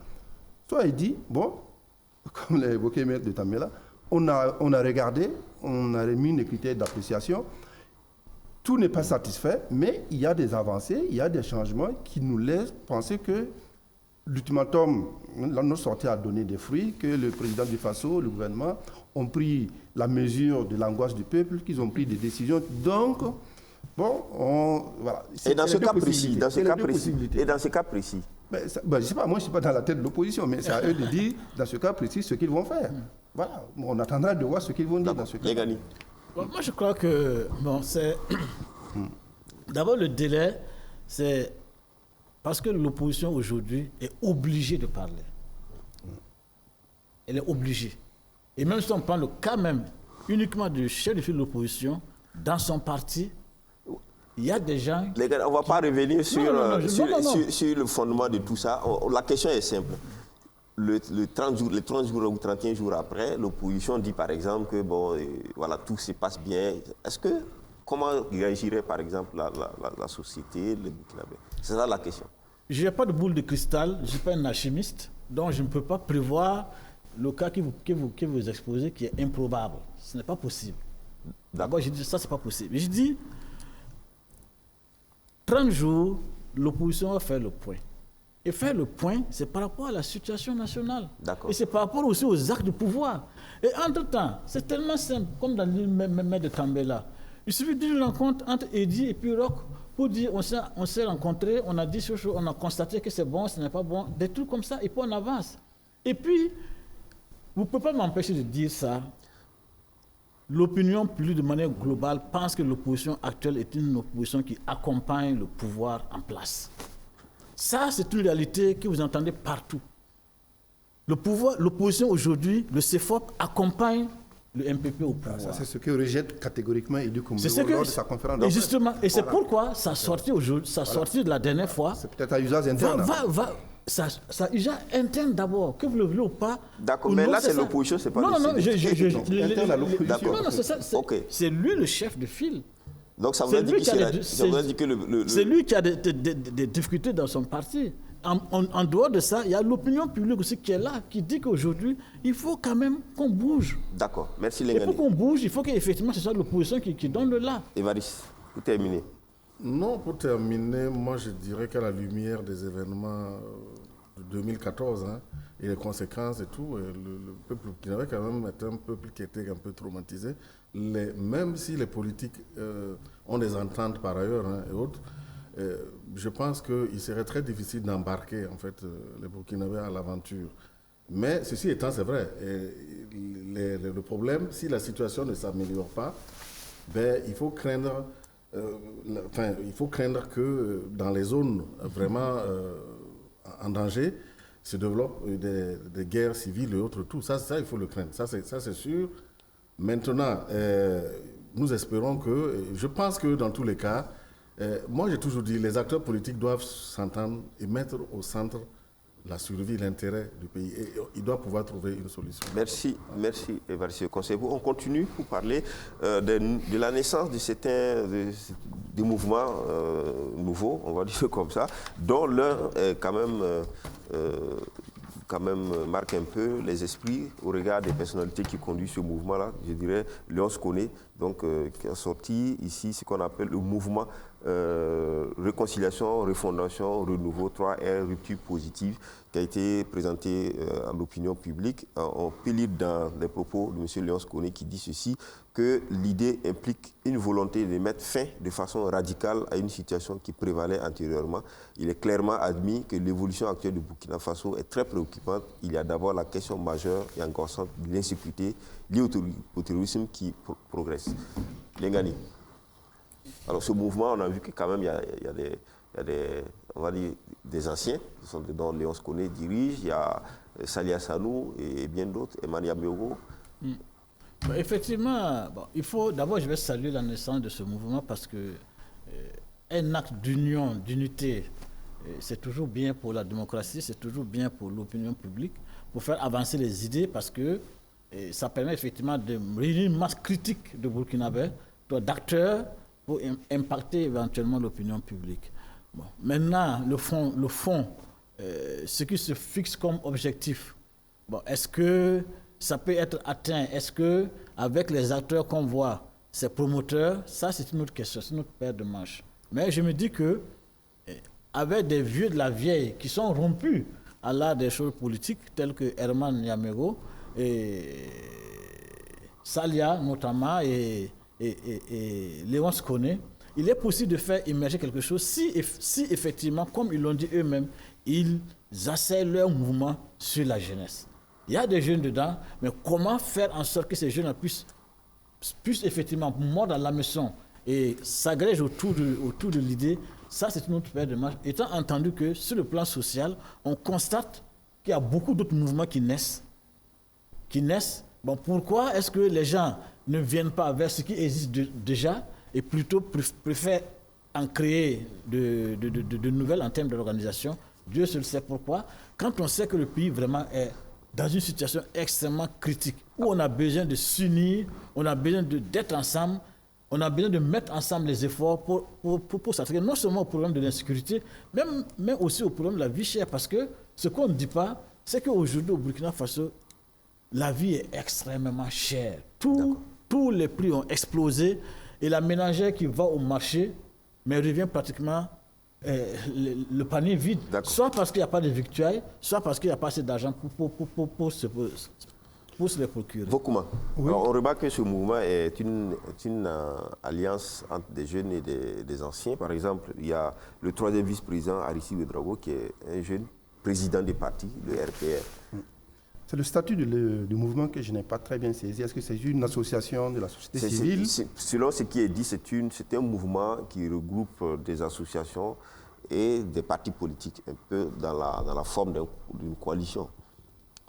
Soit il dit, bon, comme l'a évoqué M. de Tambela, on a regardé, on a mis des critères d'appréciation. Tout n'est pas satisfait, mais il y a des avancées, il y a des changements qui nous laissent penser que l'ultimatum, notre sortie a donné des fruits, que le président du Faso, le gouvernement, ont pris la mesure de l'angoisse du peuple, qu'ils ont pris des décisions. Donc, bon, voilà. Et dans ce cas précis, dans ce cas précis, je ne sais pas, moi je ne suis pas dans la tête de l'opposition, mais c'est à eux de dire, dans ce cas précis, ce qu'ils vont faire. Voilà, on attendra de voir ce qu'ils vont dire dans ce cas. Bon, moi, je crois que, bon, c'est... D'abord, le délai, c'est parce que l'opposition aujourd'hui est obligée de parler. Elle est obligée. Et même si on prend le cas même uniquement du chef de file de l'opposition, dans son parti, il y a des gens... Les gars, on ne va pas revenir sur le fondement de tout ça. La question est simple. Les 30 jours ou 31 jours après, l'opposition dit par exemple que bon, voilà, tout se passe bien. Comment réagirait par exemple la société, le Burkinabé? C'est ça la question. Je n'ai pas de boule de cristal, je ne suis pas un alchimiste, donc je ne peux pas prévoir le cas que vous exposez qui est improbable. Ce n'est pas possible. D'abord, je dis ça, ce n'est pas possible. Je dis, 30 jours, l'opposition va faire le point. Et faire le point, c'est par rapport à la situation nationale. Et c'est par rapport aussi aux actes de pouvoir. Et entre-temps, c'est tellement simple, comme dans l'île même de Tambela. Il suffit d'une rencontre entre Eddy et puis Roch pour dire on s'est rencontrés, on a dit ce chose, on a constaté que c'est bon, ce n'est pas bon, des trucs comme ça, et puis on avance. Et puis, vous ne pouvez pas m'empêcher de dire ça. L'opinion publique de manière globale pense que l'opposition actuelle est une opposition qui accompagne le pouvoir en place. Ça, c'est une réalité que vous entendez partout. L'opposition aujourd'hui, le CEFOP, accompagne le MPP au pouvoir. Ça, c'est ce que rejette catégoriquement Eddy Koumoudo lors de sa conférence. Et justement, et c'est pourquoi ça sortit aujourd'hui, ça sortit de la dernière fois. C'est peut-être à usage interne. Ça usage interne d'abord, que vous le voulez ou pas. D'accord, mais là c'est l'opposition, c'est pas le c'est lui le chef de file. Donc ça veut dire que c'est lui qui a des difficultés dans son parti. En dehors de ça, il y a l'opinion publique aussi qui est là, qui dit qu'aujourd'hui, il faut quand même qu'on bouge. D'accord, merci les gars. Il faut qu'on bouge, il faut qu'effectivement ce soit l'opposition qui donne le là. Évariste, pour terminer. Non, pour terminer, moi je dirais qu'à la lumière des événements de 2014 et les conséquences et tout, le peuple qui avait quand même été un peuple qui était un peu traumatisé, même si les politiques ont des ententes par ailleurs et autres, je pense qu'il serait très difficile d'embarquer en fait les Burkinabés à l'aventure. Mais ceci étant, c'est vrai, le problème, si la situation ne s'améliore pas, il faut craindre que dans les zones vraiment en danger se développent des guerres civiles et autres. Tout ça, il faut le craindre. Ça, c'est sûr. Maintenant, nous espérons que, je pense que dans tous les cas, moi j'ai toujours dit, les acteurs politiques doivent s'entendre et mettre au centre la survie, l'intérêt du pays. Et il doit pouvoir trouver une solution. Merci Évariste Conseil-Vous. On continue pour parler de la naissance de certains des mouvements nouveaux, on va dire comme ça, dont l'un quand même marque un peu les esprits au regard des personnalités qui conduisent ce mouvement-là. Je dirais Léonce Koné, donc qui a sorti ici ce qu'on appelle le mouvement Réconciliation, Refondation, Renouveau, 3R, Rupture Positive, qui a été présenté à l'opinion publique. On peut lire dans les propos de M. Léonce Koné qui dit ceci, que l'idée implique une volonté de mettre fin de façon radicale à une situation qui prévalait antérieurement. Il est clairement admis que l'évolution actuelle du Burkina Faso est très préoccupante. Il y a d'abord la question majeure et angoissante de l'insécurité liée au terrorisme qui progresse. Lengani. Alors ce mouvement, on a vu que quand même il y a des anciens, dont Léonce Koné dirige, il y a Salia Sanou et bien d'autres, Emmanuel Meogo. Effectivement, il faut d'abord, je vais saluer la naissance de ce mouvement parce que un acte d'union, d'unité, c'est toujours bien pour la démocratie, c'est toujours bien pour l'opinion publique, pour faire avancer les idées parce que ça permet effectivement de réunir une masse critique de Burkinabés, d'acteurs pour impacter éventuellement l'opinion publique. Bon. Maintenant, le fond, ce qui se fixe comme objectif, est-ce que ça peut être atteint? Est-ce que avec les acteurs qu'on voit, ces promoteurs, ça c'est une autre question, c'est une autre paire de manches. Mais je me dis que avec des vieux de la vieille qui sont rompus à l'art des choses politiques, tels que Herman Yamego et Salia notamment et Léonce Koné, il est possible de faire émerger quelque chose si effectivement, comme ils l'ont dit eux-mêmes, ils assaillent leur mouvement sur la jeunesse. Il y a des jeunes dedans, mais comment faire en sorte que ces jeunes puissent effectivement mordre à la maison et s'agrègent autour de l'idée, ça c'est une autre paire de manches. Étant entendu que sur le plan social, on constate qu'il y a beaucoup d'autres mouvements qui naissent. Pourquoi est-ce que les gens ne viennent pas vers ce qui existe déjà et plutôt préfèrent en créer de nouvelles en termes d'organisation? Dieu seul sait pourquoi. Quand on sait que le pays vraiment est dans une situation extrêmement critique, où on a besoin de s'unir, on a besoin d'être ensemble, on a besoin de mettre ensemble les efforts pour s'attaquer non seulement au problème de l'insécurité, mais aussi au problème de la vie chère. Parce que ce qu'on ne dit pas, c'est qu'aujourd'hui au Burkina Faso, la vie est extrêmement chère. Tous les prix ont explosé et la ménagère qui va au marché, mais revient pratiquement le panier vide. Soit parce qu'il n'y a pas de victuailles, soit parce qu'il n'y a pas assez d'argent pour se les procurer. Vokuma, oui. Alors, on remarque que ce mouvement est une alliance entre des jeunes et des anciens. Par exemple, il y a le troisième vice-président, Arissi Ouedraogo, qui est un jeune président des partis, le RPR. C'est le statut du mouvement que je n'ai pas très bien saisi. Est-ce que c'est une association de la société civile? Selon ce qui est dit, c'est un mouvement qui regroupe des associations et des partis politiques, un peu dans la forme d'une coalition.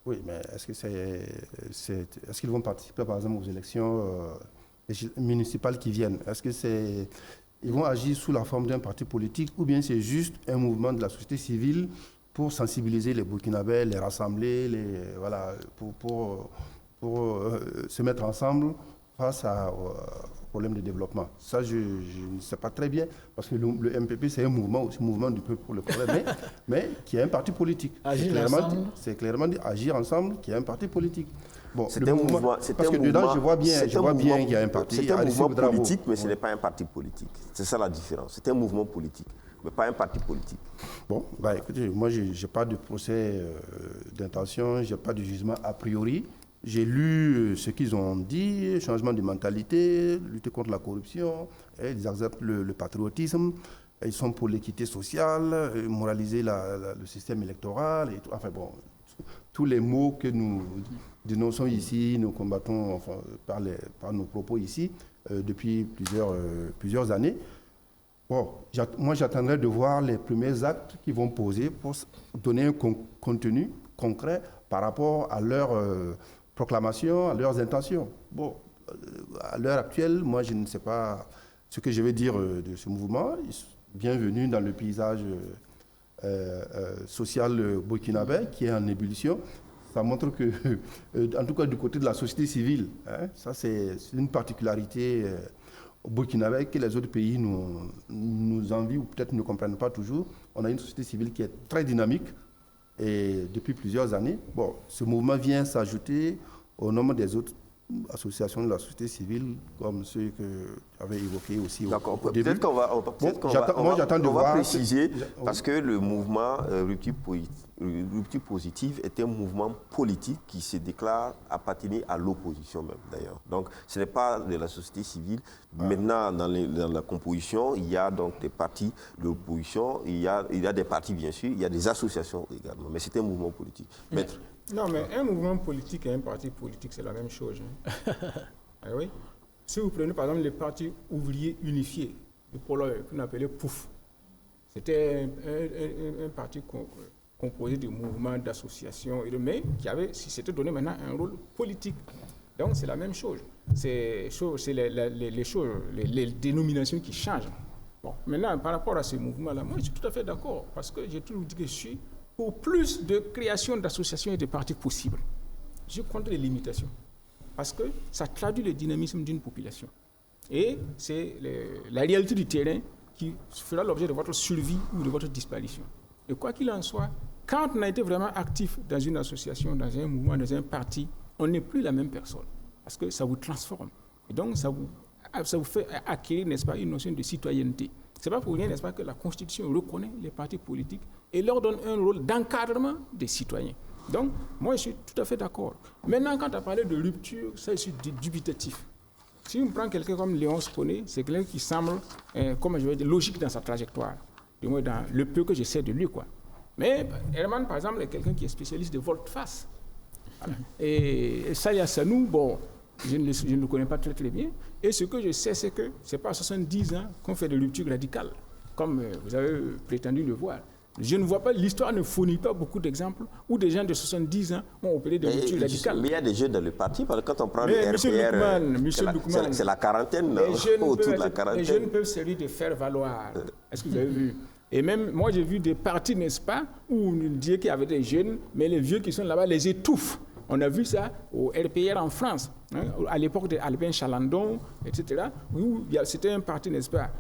Oui, mais est-ce qu'ils vont participer, par exemple, aux élections municipales qui viennent? Est-ce que ils vont agir sous la forme d'un parti politique ou bien c'est juste un mouvement de la société civile pour sensibiliser les Burkinabés, les rassembler, pour se mettre ensemble face aux problèmes de développement. Ça, je ne sais pas très bien, parce que le MPP, c'est un mouvement du peuple pour le progrès, mais qui est un parti politique. C'est clairement dit, agir ensemble, qui est un parti politique. Bon, c'est un mouvement. Parce que dedans, je vois bien qu'il y a un parti. C'est un mouvement politique, mais ce n'est pas un parti politique. C'est ça la différence. C'est un mouvement politique, mais pas un parti politique. Bon, écoutez, moi, je n'ai pas de procès d'intention, je n'ai pas de jugement a priori. J'ai lu ce qu'ils ont dit, changement de mentalité, lutter contre la corruption, ils acceptent le patriotisme, ils sont pour l'équité sociale, moraliser le système électoral, et tout. Enfin bon, tous les mots que nous dénonçons ici, nous combattons par nos propos ici depuis plusieurs années. Bon, moi j'attendrai de voir les premiers actes qu'ils vont poser pour donner un contenu concret par rapport à leur proclamation, à leurs intentions. Bon, à l'heure actuelle, moi je ne sais pas ce que je vais dire de ce mouvement. Bienvenue dans le paysage social burkinabé qui est en ébullition. Ça montre que, en tout cas du côté de la société civile, ça c'est une particularité burkinabé que les autres pays nous envient ou peut-être ne comprennent pas toujours. On a une société civile qui est très dynamique et depuis plusieurs années. Bon, ce mouvement vient s'ajouter au nombre des autres associations de la société civile, comme ceux que j'avais évoqués aussi au début. Peut-être qu'on va préciser, parce que le mouvement Rupture Positive est un mouvement politique qui se déclare appartenir à l'opposition même, d'ailleurs. Donc, ce n'est pas de la société civile. Maintenant, dans la composition, il y a donc des partis de l'opposition, il y a des partis, bien sûr, il y a des associations également, mais c'est un mouvement politique. Maître. Non, mais un mouvement politique et un parti politique, c'est la même chose. Ah oui? Si vous prenez par exemple les partis ouvriers unifiés, le Pologne, qu'on appelait POUF, c'était un parti composé de mouvements, d'associations, mais qui s'était donné maintenant un rôle politique. Donc c'est la même chose. C'est les choses, les dénominations qui changent. Bon, maintenant, par rapport à ce mouvement-là, moi je suis tout à fait d'accord, parce que j'ai toujours dit que je suis pour plus de création d'associations et de partis possibles. Je suis contre les limitations, parce que ça traduit le dynamisme d'une population. Et c'est la réalité du terrain qui fera l'objet de votre survie ou de votre disparition. Et quoi qu'il en soit, quand on a été vraiment actif dans une association, dans un mouvement, dans un parti, on n'est plus la même personne, parce que ça vous transforme. Et donc, ça vous fait acquérir, n'est-ce pas, une notion de citoyenneté. Ce n'est pas pour rien, n'est-ce pas, que la Constitution reconnaît les partis politiques et leur donne un rôle d'encadrement des citoyens. Donc, moi, je suis tout à fait d'accord. Maintenant, quand tu as parlé de rupture, ça, je suis dubitatif. Si on prend quelqu'un comme Léon Spone, c'est quelqu'un qui semble, comme je vais dire, logique dans sa trajectoire, du moins dans le peu que je sais de lui, quoi. Mais Herman, par exemple, est quelqu'un qui est spécialiste de volte-face. Voilà. Et Saya Sanou, bon, je ne le connais pas très très bien. Et ce que je sais, c'est que ce n'est pas à 70 ans qu'on fait des ruptures radicales, comme vous avez prétendu le voir. Je ne vois pas, l'histoire ne fournit pas beaucoup d'exemples où des gens de 70 ans ont opéré des ruptures radicales. Mais il y a des jeunes dans le parti, parce que quand on prend le RPR, c'est la quarantaine, autour de la quarantaine. Les jeunes peuvent servir de faire valoir. Est-ce que vous avez vu? Et même, moi, j'ai vu des partis, n'est-ce pas, où on disait qu'il y avait des jeunes, mais les vieux qui sont là-bas les étouffent. On a vu ça au RPR en France, hein, à l'époque d'Albin Chalandon, etc., où c'était un parti, n'est-ce pas,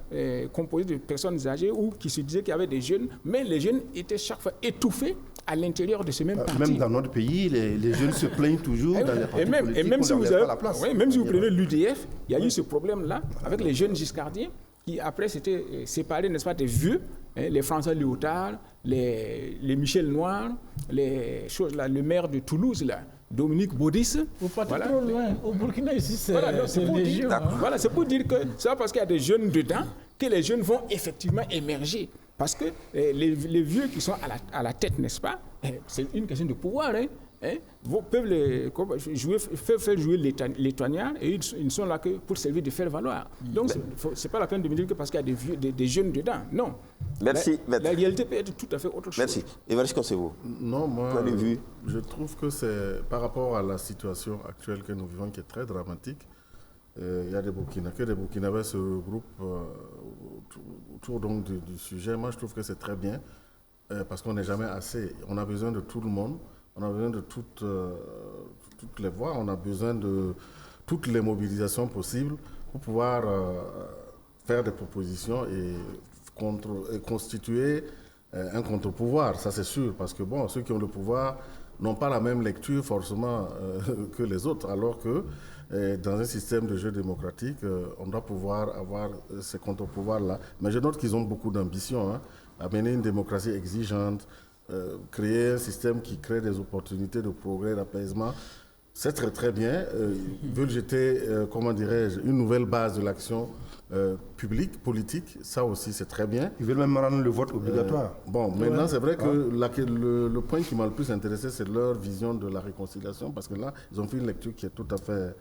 composé de personnes âgées, qui se disait qu'il y avait des jeunes, mais les jeunes étaient chaque fois étouffés à l'intérieur de ce même parti. Même dans notre pays, les jeunes se plaignent toujours dans les partis politiques. Et même si vous pas la place. Oui, même si vous prenez l'UDF, il y a eu ce problème-là avec les jeunes giscardiens, qui après s'étaient séparés, n'est-ce pas, des vieux, hein, les François Léotard, les Michel Noir, le maire de Toulouse, là, Dominique Baudis. Vous partez trop loin. Au Burkina, ici, c'est léger. Voilà, c'est pour dire que c'est pas parce qu'il y a des jeunes dedans que les jeunes vont effectivement émerger. Parce que les vieux qui sont à la tête, n'est-ce pas, c'est une question de pouvoir, peuvent faire jouer les toignards et ils sont là que pour servir de faire valoir. Donc, c'est pas la peine de me dire que parce qu'il y a des jeunes dedans. Non. Merci. La réalité peut être tout à fait autre chose. Merci. Évariste Konsebo. Non, moi, je trouve que c'est par rapport à la situation actuelle que nous vivons qui est très dramatique. Il y a des Burkinabés se regroupent autour donc du sujet. Moi, je trouve que c'est très bien parce qu'on n'est jamais assez. On a besoin de tout le monde. On a besoin de toutes les voix, on a besoin de toutes les mobilisations possibles pour pouvoir faire des propositions et constituer un contre-pouvoir, ça c'est sûr, parce que bon, ceux qui ont le pouvoir n'ont pas la même lecture forcément que les autres, alors que dans un système de jeu démocratique, on doit pouvoir avoir ces contre-pouvoirs-là. Mais je note qu'ils ont beaucoup d'ambition, hein, à mener une démocratie exigeante, créer un système qui crée des opportunités de progrès, d'apaisement. C'est très très bien. Ils veulent jeter, comment dirais-je, une nouvelle base de l'action publique, politique. Ça aussi, c'est très bien. Ils veulent même rendre le vote obligatoire. Maintenant, c'est vrai que le point qui m'a le plus intéressé, c'est leur vision de la réconciliation, parce que là, ils ont fait une lecture qui est tout à fait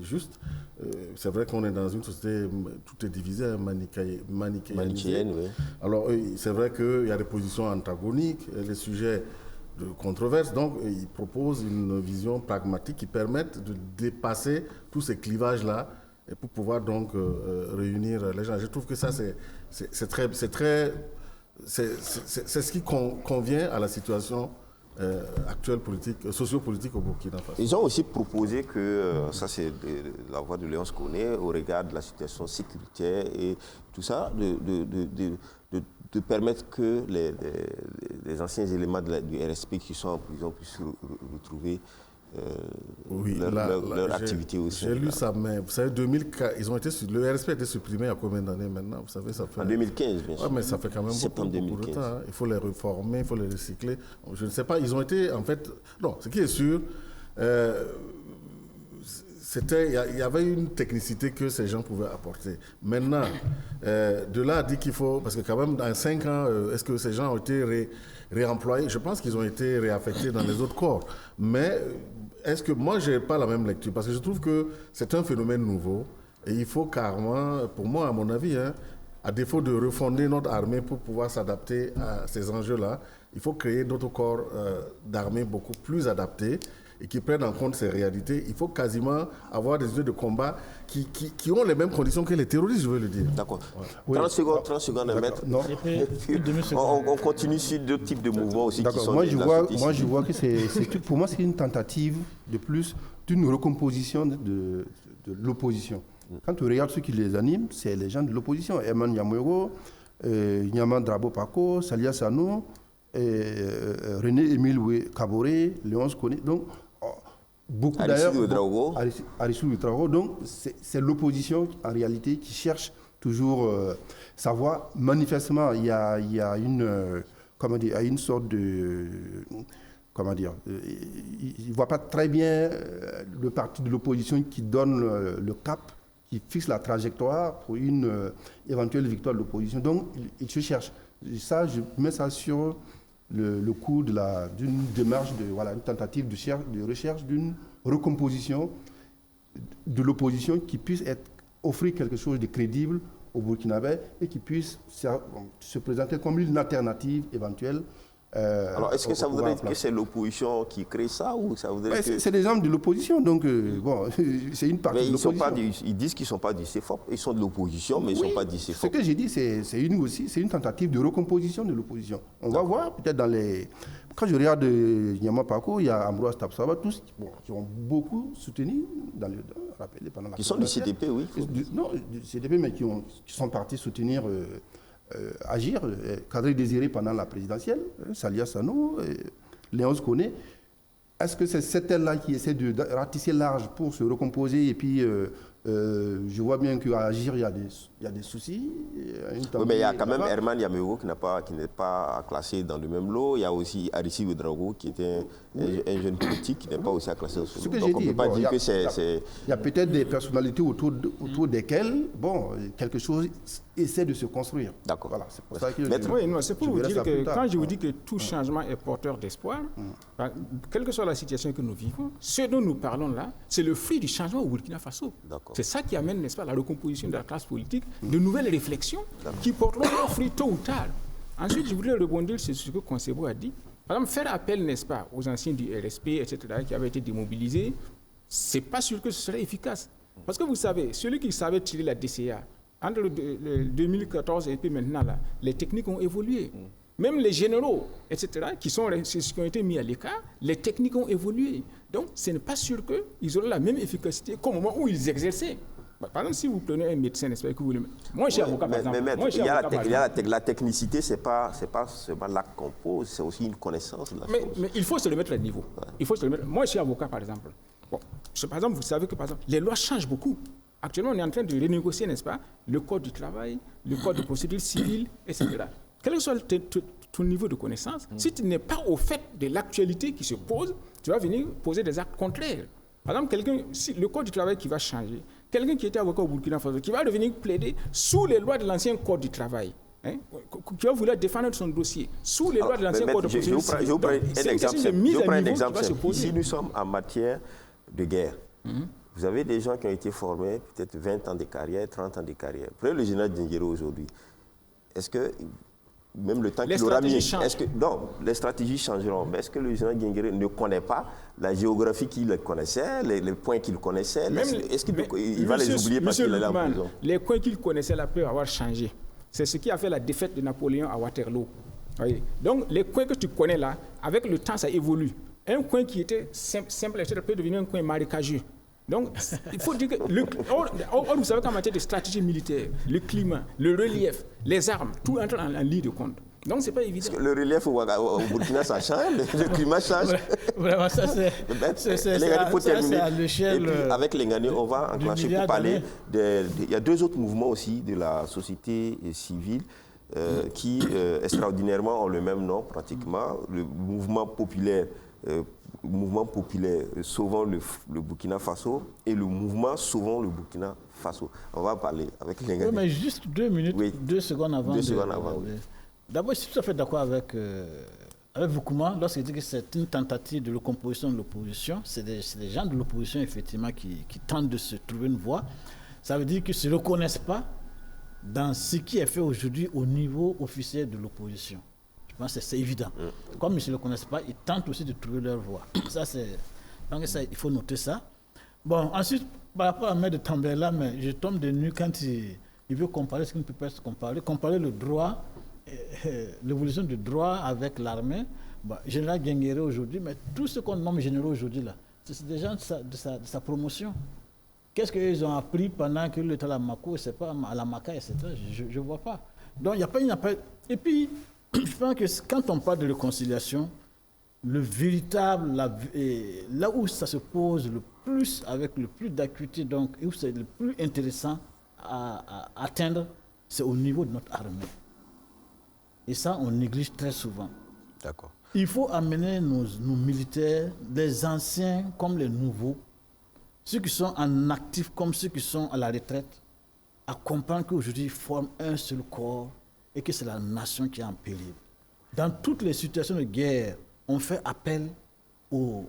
juste. C'est vrai qu'on est dans une société, tout est divisé, manichéenne. Oui. Alors, c'est vrai qu'il y a des positions antagoniques, les sujets de controverse, donc ils proposent une vision pragmatique qui permette de dépasser tous ces clivages-là et pour pouvoir donc réunir les gens. Je trouve que ça, c'est ce qui convient à la situation actuelle sociopolitique au Burkina Faso. Ils ont aussi proposé que, ça c'est la voix de Léon Spone, au regard de la situation sécuritaire et tout ça, de permettre que les anciens éléments du RSP qui sont en prison puissent retrouver leur activité aussi. J'ai lu ça, mais vous savez, 2004, le RSP a été supprimé il y a combien d'années maintenant? Vous savez, ça fait... En 2015, bien sûr. Oui, mais ça fait quand même beaucoup de temps. Hein. Il faut les reformer, il faut les recycler. Je ne sais pas, ils ont été, en fait... Non, ce qui est sûr, il y avait une technicité que ces gens pouvaient apporter. Maintenant, de là à dire qu'il faut... Parce que quand même, dans 5 ans, est-ce que ces gens ont été réemployés? Je pense qu'ils ont été réaffectés dans les autres corps. Mais est-ce que... Moi, je n'ai pas la même lecture, parce que je trouve que c'est un phénomène nouveau. Et il faut carrément, pour moi, à mon avis, hein, à défaut de refonder notre armée pour pouvoir s'adapter à ces enjeux-là, il faut créer d'autres corps d'armée beaucoup plus adaptés et qui prennent en compte ces réalités, il faut quasiment avoir des unités de combat qui ont les mêmes conditions que les terroristes, je veux le dire. D'accord. Ouais. 30 secondes à mettre. Non. On continue sur d'autres types de mouvements aussi qui sont moi, je vois que pour moi, c'est une tentative de plus d'une recomposition de l'opposition. Quand tu regardes ceux qui les animent, c'est les gens de l'opposition. Herman Yamouro, Nyaman Drabo Paco, Salia Sano, René-Émile Kaboré, Léonce Koné. Donc, beaucoup d'ailleurs. Arissou Ouedraogo. Donc, c'est l'opposition, en réalité, qui cherche toujours sa voix. Manifestement, il y a une sorte de... Comment dire, il ne voit pas très bien le parti de l'opposition qui donne le cap, qui fixe la trajectoire pour une éventuelle victoire de l'opposition. Donc, il se cherche. Et ça, je mets ça sur le coup d'une démarche, une tentative de recherche d'une recomposition de l'opposition qui puisse offrir quelque chose de crédible au Burkinabé et qui puisse se présenter comme une alternative éventuelle. Alors, est-ce que ça voudrait dire que c'est l'opposition qui crée ça ou ça voudrait que... C'est des gens de l'opposition, donc bon, c'est une partie de l'opposition. Ils disent qu'ils ne sont pas du CFOP, ils sont de l'opposition, mais ils ne sont pas du CFOP. Ce que j'ai dit, c'est une tentative de recomposition de l'opposition. On va voir peut-être dans les... Quand je regarde Nyama Paco, il y a Ambroise Tapsaba, tous qui ont beaucoup soutenu rappelez, pendant la... Qui sont du CDP, oui. Non, du CDP, mais qui sont partis soutenir... Agir, Kadri Désiré pendant la présidentielle, Salia Sano, Léonce Koné. Est-ce que c'est cette aile-là qui essaie de ratisser large pour se recomposer et puis je vois bien qu'à Agir, il y a des soucis. Oui, mais il y a quand même Herman Yamouro qui n'est pas classé dans le même lot. Il y a aussi Arissou Ouedraogo qui était un jeune politique qui n'est pas aussi classé dans ce lot. Donc on ne peut pas dire que c'est... Il y a peut-être des personnalités autour desquelles, quelque chose essaie de se construire. D'accord. Voilà, c'est pour ça que c'est pour vous dire que quand je vous dis que tout changement est porteur d'espoir, quelle que soit la situation que nous vivons, ce dont nous parlons là, c'est le fruit du changement au Burkina Faso. C'est ça qui amène, n'est-ce pas, la recomposition de la classe politique, de nouvelles réflexions qui porteront leurs fruits tôt ou tard. Ensuite, je voudrais rebondir sur ce que Concebo a dit. Par exemple, faire appel, n'est-ce pas, aux anciens du RSP, etc., qui avaient été démobilisés, c'est pas sûr que ce serait efficace. Parce que vous savez, celui qui savait tirer la DCA, entre le 2014 et puis maintenant, là, les techniques ont évolué. Même les généraux, etc., qui ont été mis à l'écart, les techniques ont évolué. Donc, ce n'est pas sûr qu'ils auront la même efficacité qu'au moment où ils exerçaient. Par exemple, si vous prenez un médecin, n'est-ce pas, que vous... Moi, je suis avocat, par exemple. La technicité, ce n'est pas seulement l'acte qu'on pose, c'est aussi une connaissance de la chose. Mais il faut se le mettre à niveau. Il faut se le mettre. Moi, je suis avocat, par exemple. Par exemple, vous savez que, par exemple, les lois changent beaucoup. Actuellement, on est en train de renégocier, n'est-ce pas, le code du travail, le code de procédure civile, etc. Quel que soit ton niveau de connaissance, si tu n'es pas au fait de l'actualité qui se pose, tu vas venir poser des actes contraires. Par exemple, le code du travail qui va changer, quelqu'un qui était avocat au Burkina Faso, qui va devenir plaider sous les lois de l'ancien code du travail, qui va vouloir défendre son dossier sous les lois de l'ancien code de procédure civile. Je vous prends un exemple simple. Ici, nous sommes en matière de guerre. Vous avez des gens qui ont été formés, peut-être 20 ans de carrière, 30 ans de carrière. Prenez le général Dingero aujourd'hui. Est-ce que, même le temps qu'il aura mis... Non, les stratégies changeront. Mais est-ce que le général Dingero ne connaît pas la géographie qu'il connaissait, les points qu'il connaissait? Est-ce qu'il va les oublier parce qu'il est là en prison? Les points qu'il connaissait là peuvent avoir changé. C'est ce qui a fait la défaite de Napoléon à Waterloo. Voyez. Donc, les coins que tu connais là, avec le temps, ça évolue. Un coin qui était simple, etc., peut devenir un coin marécageux. Donc, il faut dire que... vous savez qu'en matière de stratégie militaire, le climat, le relief, les armes, tout entre en ligne de compte. Donc, ce n'est pas évident. Parce que le relief au Burkina, ça change, le climat change. Vraiment, ça, c'est à l'échelle... Et puis, avec les Ghanais, on va enclencher pour parler... Il y a deux autres mouvements aussi de la société civile qui, extraordinairement, ont le même nom, pratiquement. Le mouvement populaire Sauvons le Burkina Faso et le mouvement Sauvons le Burkina Faso. On va en parler avec les Ghanais. Oui, mais juste 2 minutes, 2 secondes avant. 2 secondes avant, oui. D'abord, je suis tout à fait d'accord avec Voukouma lorsqu'il dit que c'est une tentative de recomposition de l'opposition. C'est des gens de l'opposition, effectivement, qui tentent de se trouver une voie. Ça veut dire qu'ils ne se reconnaissent pas dans ce qui est fait aujourd'hui au niveau officiel de l'opposition. Je pense que c'est évident. Comme ils ne se le connaissent pas, ils tentent aussi de trouver leur voie. Ça, c'est pense que ça, il faut noter ça. Bon, ensuite, par rapport à M. de Tambela, mais je tombe de nu quand il veut comparer ce qui ne peut pas se comparer le droit, l'évolution du droit avec l'armée. Bon, général Guinguéré aujourd'hui, mais tout ce qu'on nomme généraux aujourd'hui, là, c'est des gens de sa promotion. Qu'est-ce qu'ils ont appris pendant que l'État à la Mako, c'est pas à la Maka, etc. Je ne vois pas. Donc, il n'y a pas. Et puis, je pense que quand on parle de réconciliation, le véritable, là où ça se pose le plus, avec le plus d'acuité, donc, et où c'est le plus intéressant à atteindre, c'est au niveau de notre armée. Et ça, on néglige très souvent. D'accord. Il faut amener nos militaires, les anciens comme les nouveaux, ceux qui sont en actif comme ceux qui sont à la retraite, à comprendre qu'aujourd'hui, ils forment un seul corps et que c'est la nation qui est en péril. Dans toutes les situations de guerre, on fait appel aux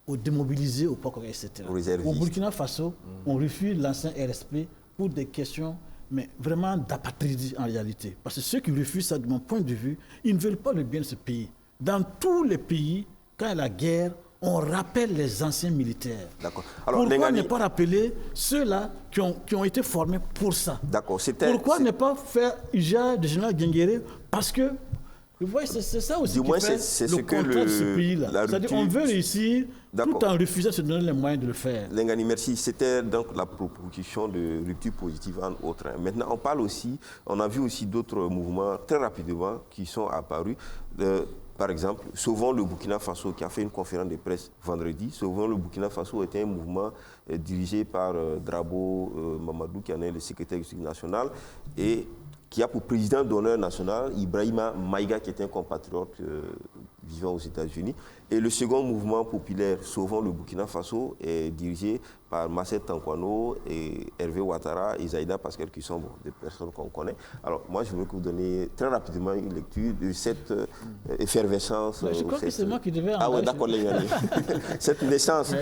démobilisés, aux POC, etc. Au Burkina Faso, on refuse l'ancien RSP pour des questions, mais vraiment d'apatridie en réalité. Parce que ceux qui refusent ça, de mon point de vue, ils ne veulent pas le bien de ce pays. Dans tous les pays, quand il y a la guerre, on rappelle les anciens militaires. D'accord. Alors, pourquoi ne pas rappeler ceux-là qui ont été formés pour ça? D'accord. Pourquoi ne pas faire usage de général Guinguéré? Parce que, vous voyez, c'est ça aussi qui fait le contrat de ce pays-là. C'est-à-dire qu'on veut réussir tout en refusant de se donner les moyens de le faire. Lengani, merci. C'était donc la proposition de rupture positive en autres. Maintenant, on parle aussi, on a vu aussi d'autres mouvements très rapidement qui sont apparus. Par exemple, Sauvons le Burkina Faso, qui a fait une conférence de presse vendredi. Sauvons le Burkina Faso était un mouvement dirigé par Drabo Mamadou, qui en est le secrétaire exécutif national, et qui a pour président d'honneur national Ibrahima Maïga, qui est un compatriote vivant aux États-Unis. Et le second mouvement populaire, Sauvons le Burkina Faso, est dirigé par Massé Tankwano et Hervé Ouattara et Zaïda Pascal, qui sont des personnes qu'on connaît. Alors, moi, je voudrais que vous donniez très rapidement une lecture de cette effervescence. Je crois que c'est moi qui devais en Ah oui, d'accord, les gars. Cette naissance,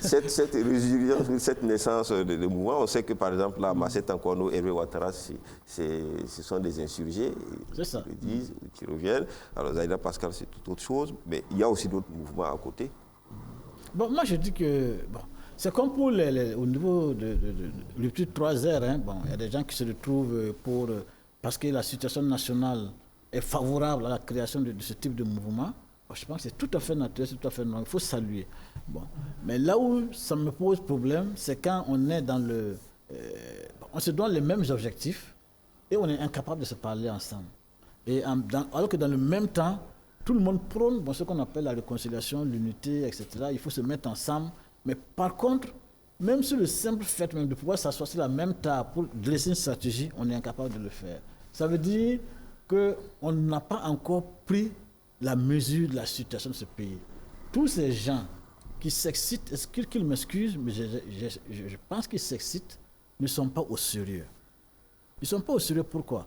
cette résilience, cette naissance de mouvement, on sait que, par exemple, là, Massé Tankwano et Hervé Ouattara, ce sont des insurgés, ils disent, qui reviennent. Alors, Zaïda Pascal, c'est toute autre chose, mais il y a aussi d'autres mouvements à côté. Bon, moi, je dis que c'est comme pour au niveau de rupture 3R. Hein, bon, il y a des gens qui se retrouvent parce que la situation nationale est favorable à la création de ce type de mouvement. Bon, je pense que c'est tout à fait naturel, c'est tout à fait normal. Il faut saluer. Bon. Mais là où ça me pose problème, c'est quand on est dans le... on se donne les mêmes objectifs et on est incapable de se parler ensemble. Et alors que dans le même temps, tout le monde prône ce qu'on appelle la réconciliation, l'unité, etc. Il faut se mettre ensemble. Mais par contre, même sur le simple fait même de pouvoir s'asseoir sur la même table pour dresser une stratégie, on est incapable de le faire. Ça veut dire qu'on n'a pas encore pris la mesure de la situation de ce pays. Tous ces gens qui s'excitent, est-ce qu'ils m'excusent, mais je pense qu'ils s'excitent, ne sont pas au sérieux. Ils ne sont pas au sérieux, pourquoi?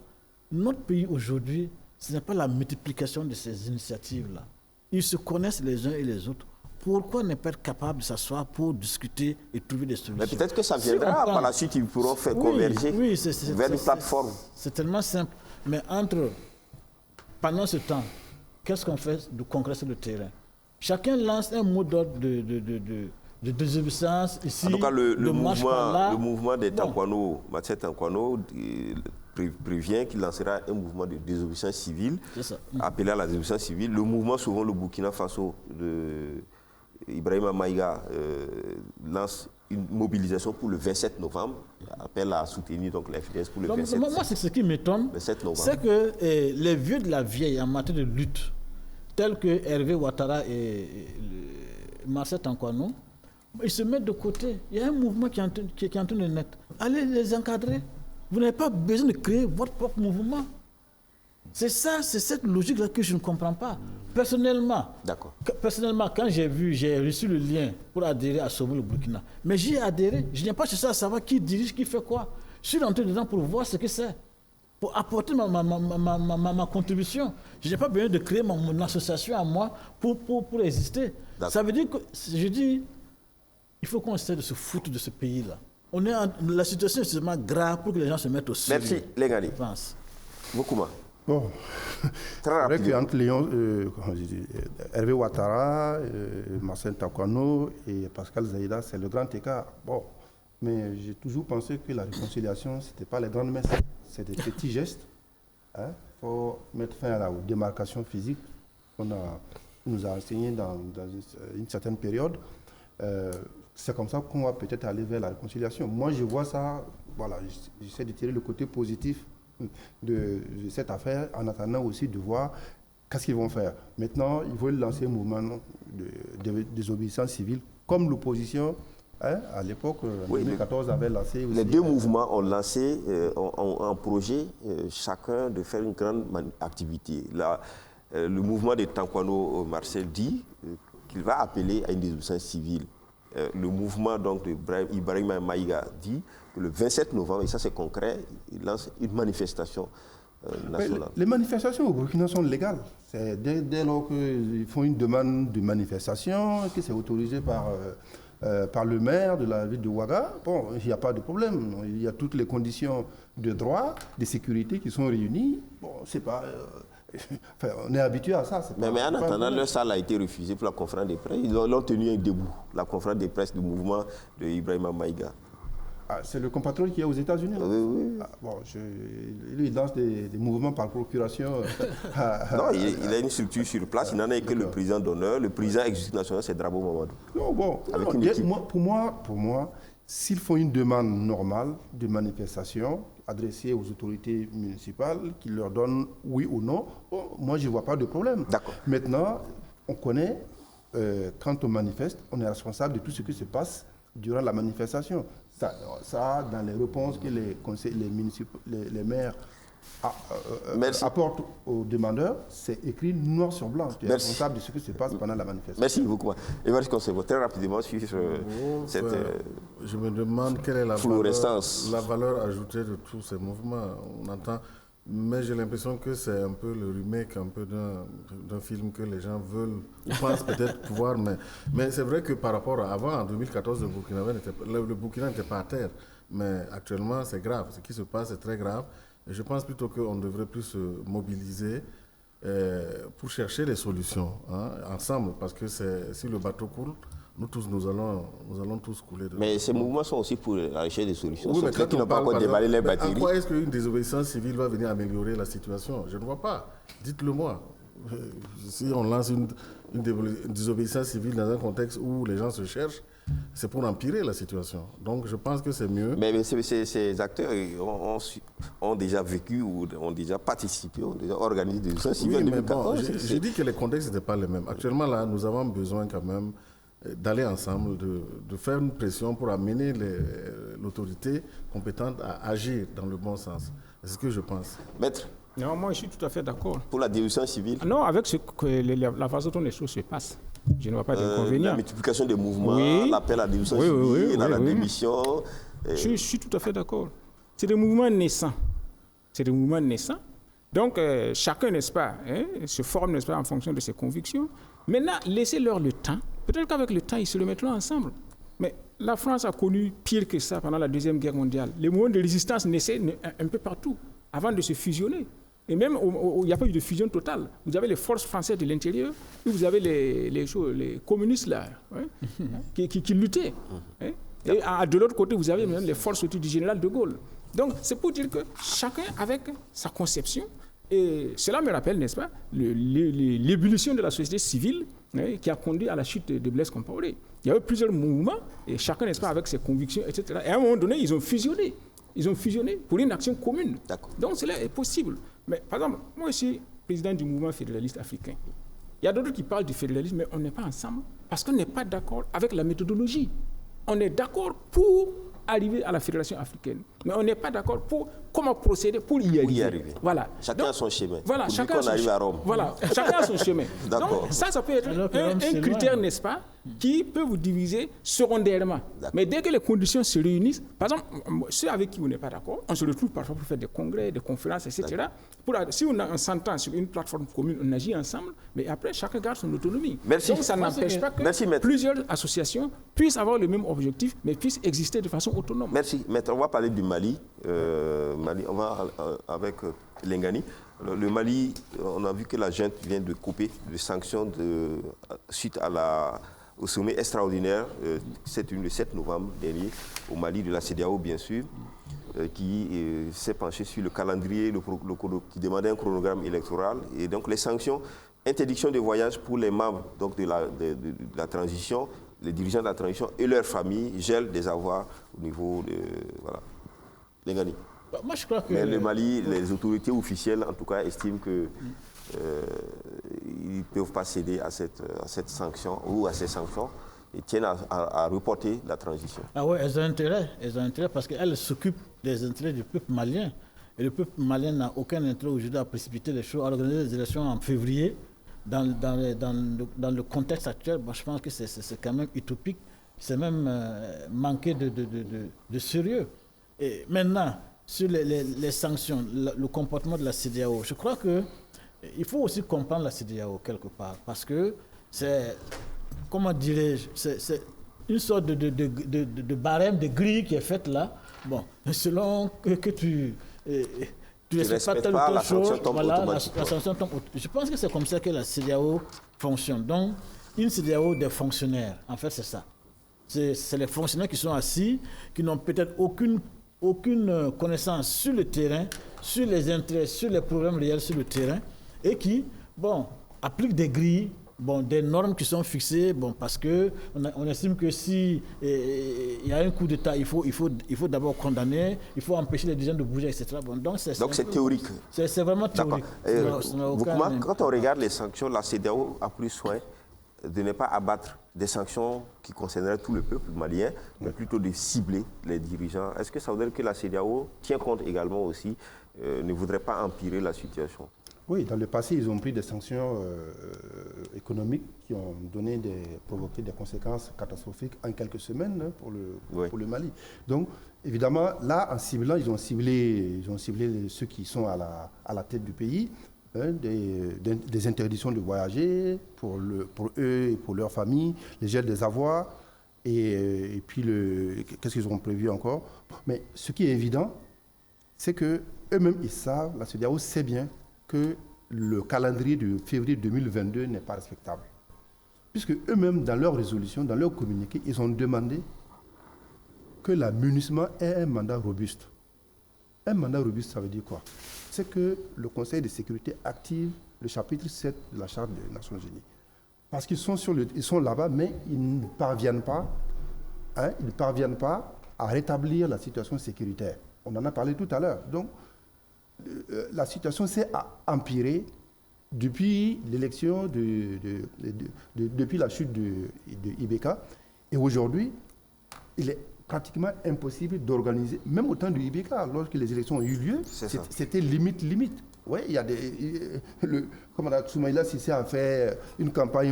Notre pays aujourd'hui, ce n'est pas la multiplication de ces initiatives-là. Ils se connaissent les uns et les autres. Pourquoi ne pas être capable de s'asseoir pour discuter et trouver des solutions? Mais peut-être que ça viendra, par la suite, ils pourront faire converger vers une plateforme. C'est tellement simple. Mais pendant ce temps, qu'est-ce qu'on fait de concret sur le terrain? Chacun lance un mot d'ordre de désobéissance ici, en tout cas, le mouvement des Tankwano, Matsé Tankwano, prévient qu'il lancera un mouvement de désobéissance civile, appelé à la désobéissance civile. Le mouvement, souvent le Burkina Faso, de Ibrahima Maïga, lance une mobilisation pour le 27 novembre, appelle à soutenir donc la FDS pour le 27 novembre. Moi, c'est ce qui m'étonne, c'est que les vieux de la vieille en matière de lutte, tels que Hervé Ouattara et Massé Tankwano, ils se mettent de côté. Il y a un mouvement qui est en train de naître. Allez les encadrer. Vous n'avez pas besoin de créer votre propre mouvement. C'est cette logique-là que je ne comprends pas. Personnellement, quand j'ai reçu le lien pour adhérer à Sauver le Burkina, mais j'y ai adhéré. Je n'ai pas cherché à savoir qui dirige, qui fait quoi. Je suis rentré dedans pour voir ce que c'est, pour apporter ma contribution. Je n'ai pas besoin de créer mon association à moi pour exister. Ça veut dire que, je dis, il faut qu'on essaie de se foutre de ce pays-là. La situation est seulement grave pour que les gens se mettent au sérieux. Merci, Lengani. Bokuma. Bon, Très c'est vrai rapidement. qu'entre Hervé Ouattara, Marcel Takwano et Pascal Zaïda, c'est le grand écart. Bon, mais j'ai toujours pensé que la réconciliation, ce n'était pas les grandes messes, c'est des petits gestes. Il faut mettre fin à la démarcation physique qu'on nous a enseigné dans une certaine période. C'est comme ça qu'on va peut-être aller vers la réconciliation. Moi, je vois ça, voilà, j'essaie de tirer le côté positif de cette affaire en attendant aussi de voir qu'est-ce qu'ils vont faire. Maintenant, ils veulent lancer un mouvement de désobéissance civile comme l'opposition à l'époque, en 2014, avait lancé aussi. Les deux mouvements ont lancé un projet, chacun de faire une grande activité. Là, le mouvement de Takwano Marcel dit qu'il va appeler à une désobéissance civile. Le mouvement donc, de Ibrahima Maïga dit que le 27 novembre, et ça c'est concret, il lance une manifestation nationale. Les manifestations au Burkina sont légales. C'est dès lors qu'ils font une demande de manifestation, que c'est autorisé par le maire de la ville de Ouaga, bon, il n'y a pas de problème. Il y a toutes les conditions de droit, de sécurité qui sont réunies. Bon, c'est pas... enfin, on est habitué à ça. Mais en attendant, leur salle a été refusée pour la conférence de presse. Ils l'ont tenu debout, la conférence de presse du mouvement de Ibrahima Maïga. Ah, c'est le compatriote qui est aux États-Unis. Oui. Ah, bon, lui, il lance des mouvements par procuration. Non, il a une structure sur place. Il n'en est que le président d'honneur. Le président exécutif national, c'est Drabo Mamadou. Non, bon, pour moi, s'ils font une demande normale de manifestation adressée aux autorités municipales, qui leur donnent oui ou non, bon, moi, je ne vois pas de problème. D'accord. Maintenant, on connaît, quand on manifeste, on est responsable de tout ce qui se passe durant la manifestation. Ça dans les réponses que les maires apportent aux demandeurs, c'est écrit noir sur blanc. Tu es responsable de ce qui se passe pendant la manifestation. Merci beaucoup. Évariste Conservo, très rapidement sur cette je me demande quelle est la valeur ajoutée de tous ces mouvements. On entend, mais j'ai l'impression que c'est un peu le remake d'un film que les gens veulent ou pensent peut-être pouvoir. Mais c'est vrai que par rapport à avant, en 2014, le Burkina n'était pas à terre. Mais actuellement, c'est grave. Ce qui se passe est très grave. Et je pense plutôt qu'on devrait plus se mobiliser pour chercher des solutions ensemble. Parce que si le bateau coule, nous allons tous couler dedans. Mais ces mouvements sont aussi pour la recherche des solutions. Oui, mais ceux qui n'ont pas encore déballé les batteries. En quoi est-ce qu'une désobéissance civile va venir améliorer la situation? Je ne vois pas. Dites-le moi. Si on lance une désobéissance civile dans un contexte où les gens se cherchent, c'est pour empirer la situation. Donc je pense que c'est mieux. Mais ces acteurs ont déjà vécu ou ont déjà participé, ont déjà organisé des désobéissances civiles. Oui, mais bon, j'ai dit que les contextes n'étaient pas les mêmes. Actuellement, là, nous avons besoin quand même d'aller ensemble, de faire une pression pour amener l'autorité compétente à agir dans le bon sens. C'est ce que je pense. Maître? Non, moi je suis tout à fait d'accord. Pour la désobéissance civile? Non, avec la façon dont les choses se passent. Je ne vois pas d'inconvénient. La multiplication des mouvements, l'appel à la désobéissance civile, à la démission. Je suis tout à fait d'accord. C'est des mouvements naissants. Donc, chacun, n'est-ce pas, se forme, n'est-ce pas, en fonction de ses convictions. Maintenant, laissez-leur le temps. Peut-être qu'avec le temps, ils se remettront ensemble. Mais la France a connu pire que ça pendant la Deuxième Guerre mondiale. Les mouvements de résistance naissaient un peu partout avant de se fusionner. Et même, il n'y a pas eu de fusion totale. Vous avez les forces françaises de l'intérieur, et vous avez les communistes là, qui luttaient. Et de l'autre côté, vous avez même les forces du général de Gaulle. Donc, c'est pour dire que chacun avec sa conception, et cela me rappelle, n'est-ce pas, l'ébullition de la société civile qui a conduit à la chute de Blaise Compaoré. Il y a eu plusieurs mouvements, et chacun, n'est-ce pas, avec ses convictions, etc. Et à un moment donné, ils ont fusionné. Pour une action commune. Donc, cela est possible. Mais par exemple, moi, je suis président du mouvement fédéraliste africain. Il y a d'autres qui parlent du fédéralisme, mais on n'est pas ensemble parce qu'on n'est pas d'accord avec la méthodologie. On est d'accord pour arriver à la fédération africaine, mais on n'est pas d'accord pour comment procéder pour y arriver. Voilà. Chacun a son chemin. Voilà, pour chacun qu'on arrive à Rome. Voilà, chacun a son chemin. Donc ça peut être un critère, n'est-ce pas, qui peut vous diviser secondairement. Mais dès que les conditions se réunissent, par exemple, ceux avec qui on n'est pas d'accord, on se retrouve parfois pour faire des congrès, des conférences, etc. Si on s'entend sur une plateforme commune, on agit ensemble, mais après, chacun garde son autonomie. Merci. Donc ça n'empêche pas que plusieurs associations puissent avoir le même objectif, mais puissent exister de façon autonome. Merci. Maître, on va parler du Mali. Mali. On va avec Lengani. Le Mali, on a vu que la junte vient de couper les sanctions suite au sommet extraordinaire, le 7 novembre dernier, au Mali de la CEDEAO, bien sûr, qui s'est penché sur le calendrier, qui demandait un chronogramme électoral. Et donc les sanctions, interdiction de voyage pour les membres donc, de la transition, les dirigeants de la transition et leurs familles, gel des avoirs au niveau de... Voilà. Lengani. Moi, je crois que... Mais le Mali, les autorités officielles, en tout cas, estiment qu'ils ne peuvent pas céder à cette sanction ou à ces sanctions et tiennent à reporter la transition. Ah oui, elles ont intérêt parce qu'elles s'occupent des intérêts du peuple malien. Et le peuple malien n'a aucun intérêt aujourd'hui à précipiter les choses, à organiser des élections en février. Dans le contexte actuel, je pense que c'est quand même utopique. C'est même manquer de sérieux. Et maintenant, sur les sanctions, le comportement de la CEDEAO, je crois qu'il faut aussi comprendre la CEDEAO quelque part, parce que c'est, comment dirais-je, c'est une sorte de barème, de grille qui est faite là. Bon, selon que tu ne respectes pas telle ou telle chose, voilà, la sanction tombe. Je pense que c'est comme ça que la CEDEAO fonctionne. Donc, une CEDEAO des fonctionnaires, en fait, c'est ça. C'est les fonctionnaires qui sont assis, qui n'ont peut-être aucune connaissance sur le terrain, sur les intérêts, sur les problèmes réels sur le terrain, et qui, appliquent des grilles, des normes qui sont fixées, parce que on estime que si il y a un coup d'État, il faut d'abord condamner, il faut empêcher les dirigeants de bouger, etc. Donc c'est théorique. C'est vraiment théorique. Quand on regarde les sanctions, la CEDEAO a plus soin de ne pas abattre des sanctions qui concerneraient tout le peuple malien, mais plutôt de cibler les dirigeants. Est-ce que ça veut dire que la CEDEAO tient compte également aussi, ne voudrait pas empirer la situation? Oui, dans le passé, ils ont pris des sanctions économiques qui ont provoqué des conséquences catastrophiques en quelques semaines pour le Mali. Donc, évidemment, là, en ciblant, ils ont ciblé ceux qui sont à la tête du pays, des interdictions de voyager pour eux et pour leurs familles, les gels des avoirs, et puis qu'est-ce qu'ils auront prévu encore. Mais ce qui est évident, c'est qu'eux-mêmes, ils savent, la CEDEAO sait bien que le calendrier de février 2022 n'est pas respectable. Puisque eux-mêmes, dans leur résolution, dans leur communiqué, ils ont demandé que la MINUSMA ait un mandat robuste. Un mandat robuste, ça veut dire quoi? C'est que le Conseil de sécurité active le chapitre 7 de la Charte des Nations Unies. Parce qu'ils sont là-bas, mais ils ne parviennent pas à rétablir la situation sécuritaire. On en a parlé tout à l'heure. Donc, la situation s'est empirée depuis l'élection, depuis la chute de Ibeka. Et aujourd'hui, il est pratiquement impossible d'organiser, même au temps de Ibeka, lorsque les élections ont eu lieu, c'était limite. Oui, il y a comme Soumaïla Cissé a fait une campagne,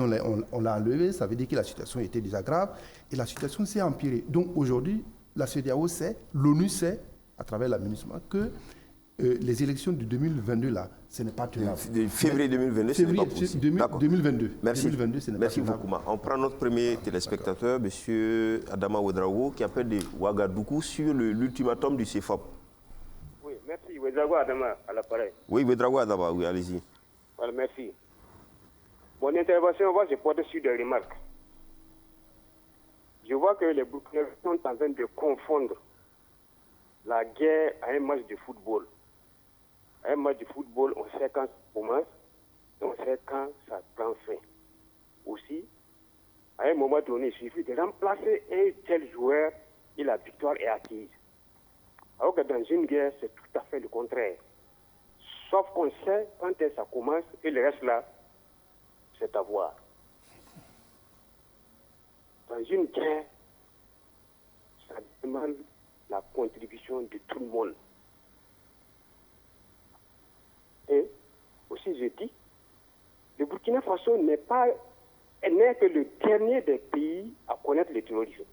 on l'a enlevé, ça veut dire que la situation était déjà grave, et la situation s'est empirée. Donc aujourd'hui, la CEDEAO sait, l'ONU sait, à travers la MINUSMA, que les élections de 2022, là, ce n'est pas tenable. De février 2022, ce n'est pas possible. 2022. Merci. 2022, ce n'est Merci pas tenable. beaucoup. On prend notre premier téléspectateur, M. Adama Ouedraogo, qui appelle de Ouagadougou sur l'ultimatum du CFOP. Oui, merci. Ouedraogo Adama, à l'appareil. Oui, Ouedraogo Adama, oui, allez-y. Voilà, merci. Mon intervention va se porter sur des remarques. Je vois que les Burkinabés sont en train de confondre la guerre à un match de football. Un match de football, on sait quand ça commence, on sait quand ça prend fin. Aussi, à un moment donné, il suffit de remplacer un tel joueur et la victoire est acquise. Alors que dans une guerre, c'est tout à fait le contraire. Sauf qu'on sait quand ça commence et le reste là, c'est à voir. Dans une guerre, ça demande la contribution de tout le monde. Et aussi, je dis, le Burkina Faso n'est que le dernier des pays à connaître le terrorisme.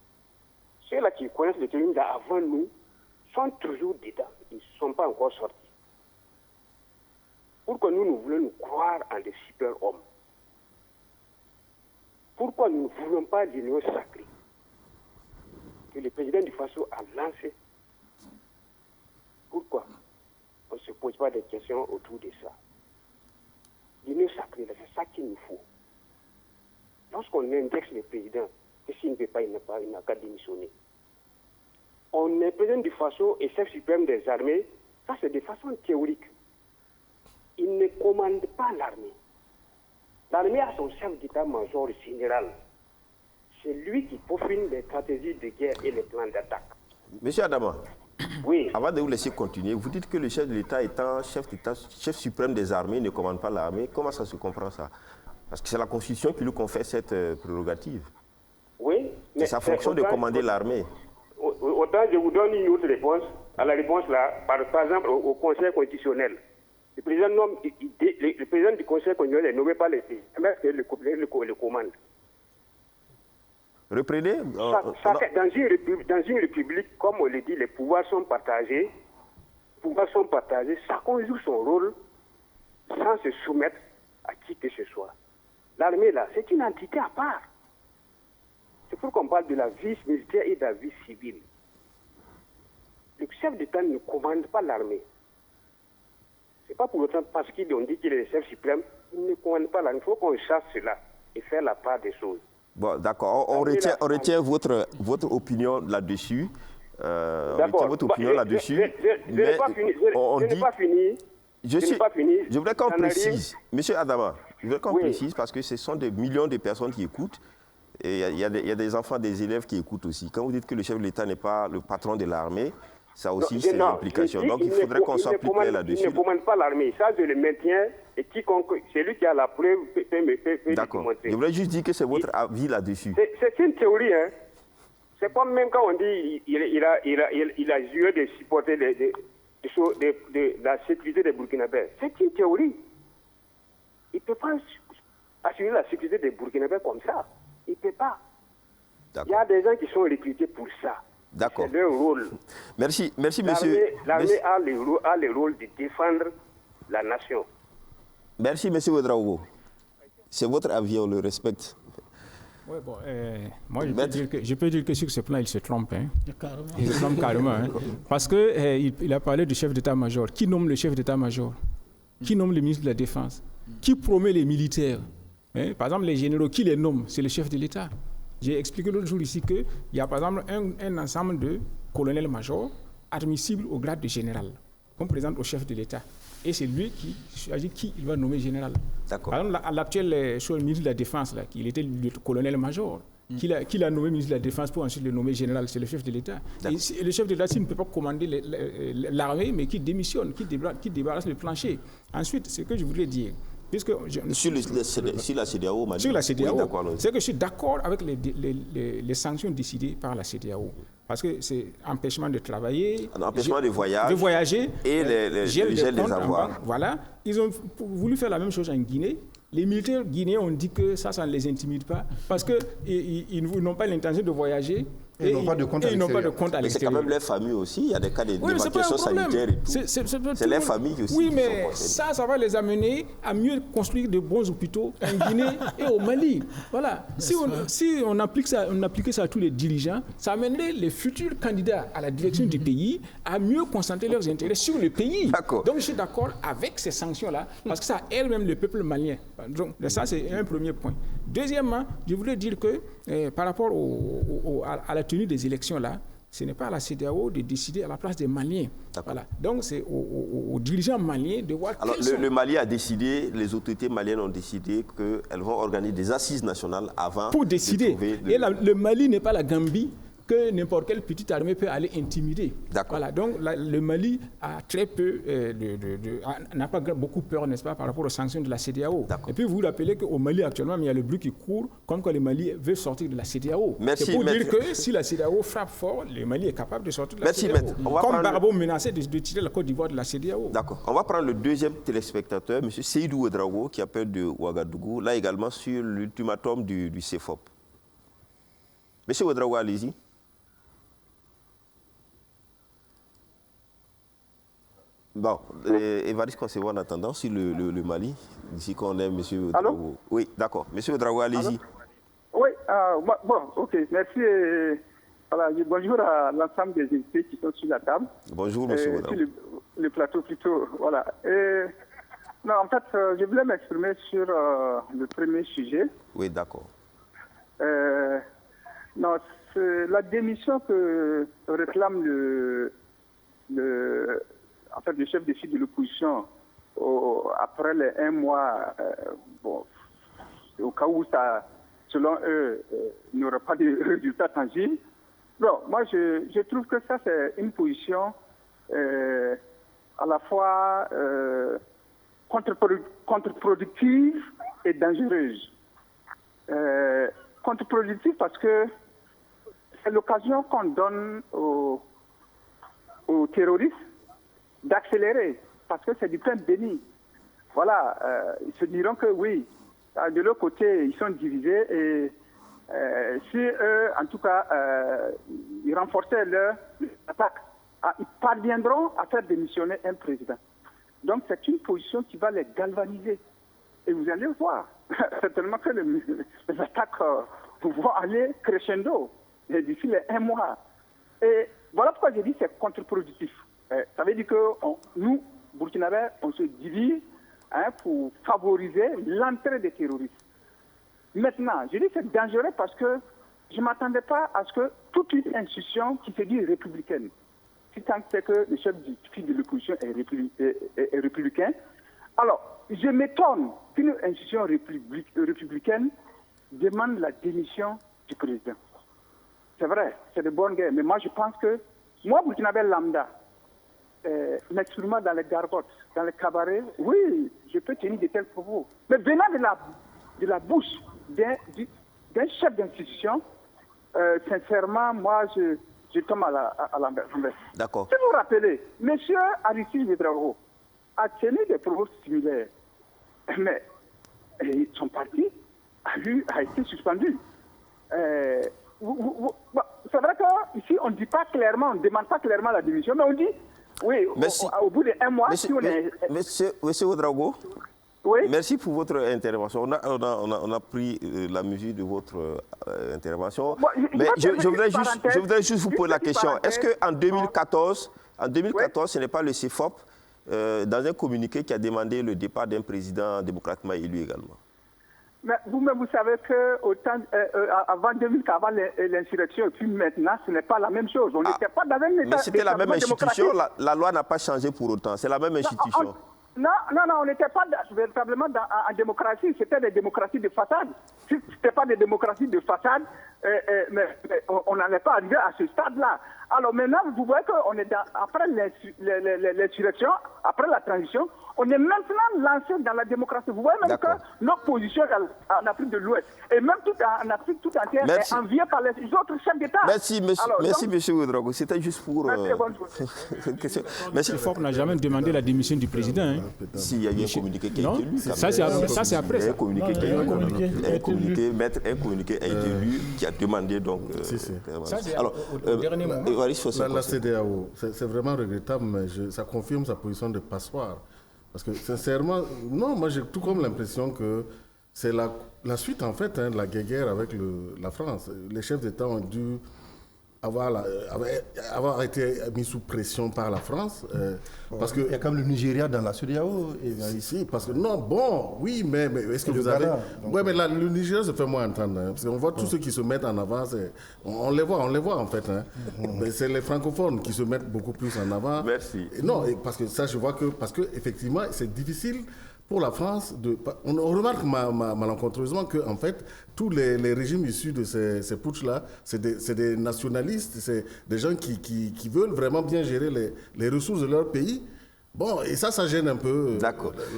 Ceux-là qui connaissent le terrorisme avant nous sont toujours dedans. Ils ne sont pas encore sortis. Pourquoi nous voulons nous croire en des super-hommes? Pourquoi nous ne voulons pas l'union sacrée que le président du Faso a lancée? Pourquoi? on ne se pose pas des questions autour de ça. L'union sacrée, c'est ça qu'il nous faut. Lorsqu'on indexe le président, que s'il ne peut pas, il n'a qu'à démissionner. On est président du Faso et chef suprême des armées, ça c'est de façon théorique. Il ne commande pas l'armée. L'armée a son chef d'état-major général. C'est lui qui peaufine les stratégies de guerre et les plans d'attaque. Monsieur Adama, oui. Avant de vous laisser continuer, vous dites que le chef de l'État étant chef suprême des armées ne commande pas l'armée. Comment ça se comprend ça? Parce que c'est la Constitution qui lui confère cette prérogative. Oui. C'est sa fonction de commander l'armée. Autant je vous donne une autre réponse. À la réponse là, par exemple au Conseil constitutionnel. Le président du Conseil constitutionnel ne nomme pas les pays, mais le commande. Reprenez. Dans une république, comme on le dit, les pouvoirs sont partagés. Chacun joue son rôle sans se soumettre à qui que ce soit. L'armée, là, c'est une entité à part. C'est pour qu'on parle de la vie militaire et de la vie civile. Le chef d'État ne commande pas l'armée. C'est pas pour autant parce qu'ils ont dit qu'il est le chef suprême, il ne commande pas l'armée. Il faut qu'on chasse cela et faire la part des choses. Bon, d'accord. On retient votre opinion là-dessus. D'accord. Je n'ai pas fini. Je voudrais qu'on précise, Monsieur Adama, précise parce que ce sont des millions de personnes qui écoutent. Et il y a des enfants, des élèves qui écoutent aussi. Quand vous dites que le chef de l'État n'est pas le patron de l'armée, ça a aussi ses implications. Donc il faudrait qu'on soit plus clair là-dessus. Il ne commande pas l'armée. Ça, je le maintiens. Et quiconque, celui qui a la preuve peut d'accord. Je voudrais juste dire que c'est votre avis là-dessus. C'est une théorie. Hein. C'est pas même quand on dit il a joué de supporter de la sécurité des Burkinabés. C'est une théorie. Il ne peut pas assurer la sécurité des Burkinabés comme ça. Il ne peut pas. Il y a des gens qui sont recrutés pour ça. D'accord. C'est leur rôle. Merci monsieur. L'armée a le rôle de défendre la nation. Merci, monsieur Ouedraogo. C'est votre avis, on le respecte. Ouais, bon, moi, je peux dire que sur ce plan, il se trompe. Hein. Il se trompe carrément. Hein. Parce qu'il a parlé du chef d'état-major. Qui nomme le chef d'état-major? Qui nomme le ministre de la Défense? Qui promet les militaires? Hein? Par exemple, les généraux, qui les nomme? C'est le chef de l'État. J'ai expliqué l'autre jour ici qu'il y a par exemple un ensemble de colonels-majors admissibles au grade de général, qu'on présente au chef de l'État. Et c'est lui qui choisit qui il va nommer général. Par exemple, l'actuel ministre de la Défense, là, il était le colonel-major, qui l'a nommé ministre de la Défense pour ensuite le nommer général, c'est le chef de l'État. Et le chef de l'État, s'il ne peut pas commander l'armée, mais qui démissionne, qui débarrasse le plancher. Ensuite, ce que je voulais dire, sur la CEDEAO, sur la CEDEAO, c'est que je suis d'accord avec les sanctions décidées par la CEDEAO. Parce que c'est empêchement de travailler, empêchement de voyager et le gel des avoirs. Voilà. Ils ont voulu faire la même chose en Guinée. Les militaires guinéens ont dit que ça ne les intimide pas parce qu'ils n'ont pas l'intention de voyager. Et ils n'ont pas de compte à l'extérieur. Mais c'est quand même les familles aussi. Il y a des cas d'évacuation sanitaire et tout. C'est les familles aussi. Oui, mais ça va les amener à mieux construire de bons hôpitaux en Guinée et au Mali. Voilà. Si on appliquait ça à tous les dirigeants, ça amènerait les futurs candidats à la direction du pays à mieux concentrer leurs intérêts sur le pays. Donc je suis d'accord avec ces sanctions-là parce que ça aide même le peuple malien. Donc ça, c'est un premier point. Deuxièmement, je voulais dire que par rapport à la tenue des élections là, ce n'est pas à la CEDEAO de décider à la place des Maliens. Voilà. Donc c'est aux dirigeants maliens de voir. Alors le Mali a décidé, les autorités maliennes ont décidé qu'elles vont organiser des assises nationales avant. Pour décider. Et le Mali n'est pas la Gambie que n'importe quelle petite armée peut aller intimider. Voilà. Donc le Mali a très peu, n'a pas beaucoup peur, n'est-ce pas, par rapport aux sanctions de la CEDEAO. Et puis vous vous rappelez qu'au Mali actuellement, il y a le bruit qui court comme quoi le Mali veut sortir de la CEDEAO. C'est pour dire que si la CEDEAO frappe fort, le Mali est capable de sortir de la CEDEAO. Comme Barbo menaçait de tirer la Côte d'Ivoire de la CEDEAO. D'accord. On va prendre le deuxième téléspectateur, M. Seydou Ouedraogo, qui appelle de Ouagadougou, là également sur l'ultimatum du CEFOP. M. Ouedraogo, allez-y. Bon, Évariste Concevoir en attendant sur le Mali, d'ici qu'on est M. Ouedraogo. Oui, d'accord. M. Ouedraogo, allez-y. Oui, bon, ok, merci. Voilà, bonjour à l'ensemble des invités qui sont sur la table. Bonjour, M. Ouedraogo. le plateau plutôt. Voilà. Et, non, en fait, je voulais m'exprimer sur le premier sujet. Oui, d'accord. Non, c'est la démission que réclame le chef de file de l'opposition après les 1 mois, bon, au cas où ça, selon eux, n'aurait pas de résultat tangible. Bon, moi, je trouve que ça, c'est une position à la fois contre-productive et dangereuse. Contre-productive parce que c'est l'occasion qu'on donne aux terroristes d'accélérer, parce que c'est du plein déni. Voilà, ils se diront que oui, de l'autre côté, ils sont divisés et si eux, en tout cas, ils renforçaient leur attaque, ils parviendront à faire démissionner un président. Donc c'est une position qui va les galvaniser. Et vous allez voir, certainement que les attaques vont aller crescendo d'ici les 1 mois. Et voilà pourquoi j'ai dit que c'est contre-productif. Ça veut dire que nous, Burkinabés, on se divise pour favoriser l'entrée des terroristes. Maintenant, je dis que c'est dangereux parce que je ne m'attendais pas à ce que toute une institution qui se dit républicaine, si tant est que le chef du fil de l'opposition est républicain, alors je m'étonne qu'une institution républicaine demande la démission du président. C'est vrai, c'est de bonne guerre, mais moi je pense que, moi, Burkinabé lambda, m'exprimant dans les gargotes, dans les cabarets, oui, je peux tenir de tels propos. Mais venant de la bouche d'un chef d'institution, sincèrement, moi, je tombe à l'envers. D'accord. Si vous vous rappelez, M. Aristide Ouédraogo a tenu des propos similaires, mais son parti a été suspendu. C'est vrai qu'ici, on ne dit pas clairement, on ne demande pas clairement la démission, mais on dit, oui, au bout de 1 mois, si on est... Monsieur Ouédraogo, oui? Merci pour votre intervention. On a pris la mesure de votre intervention. Bon, mais je voudrais juste vous poser la question. Est-ce qu'en 2014, ce n'est pas le CEFOP, dans un communiqué, qui a demandé le départ d'un président démocratiquement élu également? Mais vous-même, vous savez qu'avant 2000, avant l'insurrection, et puis maintenant, ce n'est pas la même chose. On n'était pas dans un état. Mais c'était la même institution. La loi n'a pas changé pour autant. C'est la même institution. Non, on n'était pas véritablement en démocratie. C'était des démocraties de façade. Si ce n'était pas des démocraties de façade, mais on n'en est pas arrivé à ce stade-là. Alors maintenant, vous voyez qu'on est après l'insurrection, après la transition, on est maintenant lancé dans la démocratie. Vous voyez même que notre position en Afrique de l'Ouest, et même en Afrique tout entière, est enviée par les autres chefs d'État. Merci, monsieur Ouédraogo. C'était juste pour... Le FOP n'a jamais demandé la démission du président. Hein. S'il y a eu un communiqué qui a été lu. Ça, c'est après. Un communiqué a été lu qui a demandé donc... Alors, au dernier moment... La CEDEAO, c'est vraiment regrettable, mais ça confirme sa position de passoire. Parce que sincèrement, non, moi j'ai tout comme l'impression que c'est la suite en fait de la guerre avec la France. Les chefs d'État ont dû avoir été mis sous pression par la France. Parce que, il y a quand même le Nigeria dans la CEDEAO. Si, parce que non, bon, oui, mais est-ce que vous avez... Oui, mais là, le Nigeria se fait moins entendre. Hein, parce qu'on voit tous ceux qui se mettent en avant, on les voit en fait. Hein. Mais c'est les francophones qui se mettent beaucoup plus en avant. Merci. Non, parce que ça, je vois que... Parce qu'effectivement, c'est difficile pour la France on remarque malencontreusement que en fait tous les régimes issus de ces putschs-là, c'est des nationalistes, c'est des gens qui veulent vraiment bien gérer les ressources de leur pays. Bon, et ça gêne un peu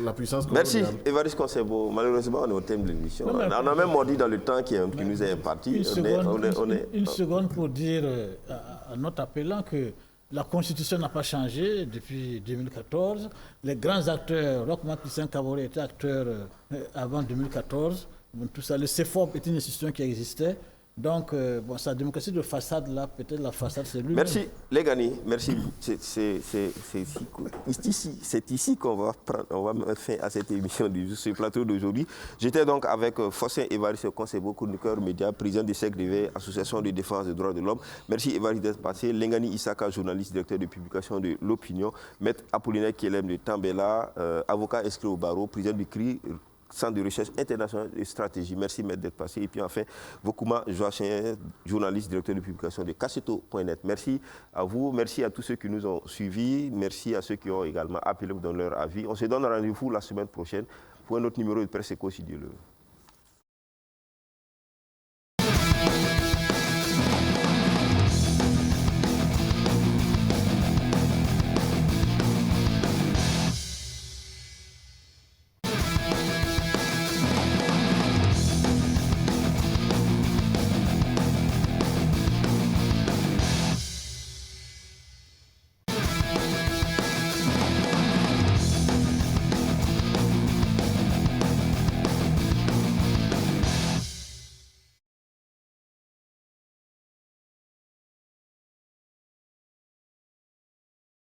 la puissance coloniale. Merci, Évariste Konsebo. Malheureusement, on est au thème de l'émission. On a même mordi dans le temps qui nous est imparti. Une seconde pour dire à notre appelant que la Constitution n'a pas changé depuis 2014. Les grands acteurs, Roch-Marc Christian Kaboré était acteur avant 2014. Tout ça, le CEFOP est une institution qui existait. Donc, bon, sa démocratie de façade, là, peut-être la façade, c'est lui-même. Merci, Lengani, merci. C'est ici qu'on va mettre fin à cette émission, ce plateau d'aujourd'hui. J'étais donc avec Fossin Évariste, conseiller chroniqueur média, président du cercle d'éveil, association de défense des droits de l'homme. Merci Évariste d'être passé. Lengani Issaka, journaliste, directeur de publication de L'Opinion. Maître Apollinaire Kielem de Tambela, avocat inscrit au barreau, président du CRI, Centre de recherche internationale et stratégie. Merci, maître, d'être passé. Et puis enfin, Vokuma Joachim, journaliste, directeur de publication de Casseto.net. Merci à vous, merci à tous ceux qui nous ont suivis, merci à ceux qui ont également appelé dans leur avis. On se donne rendez-vous la semaine prochaine pour un autre numéro de Presse Éco, si Dieu le veut.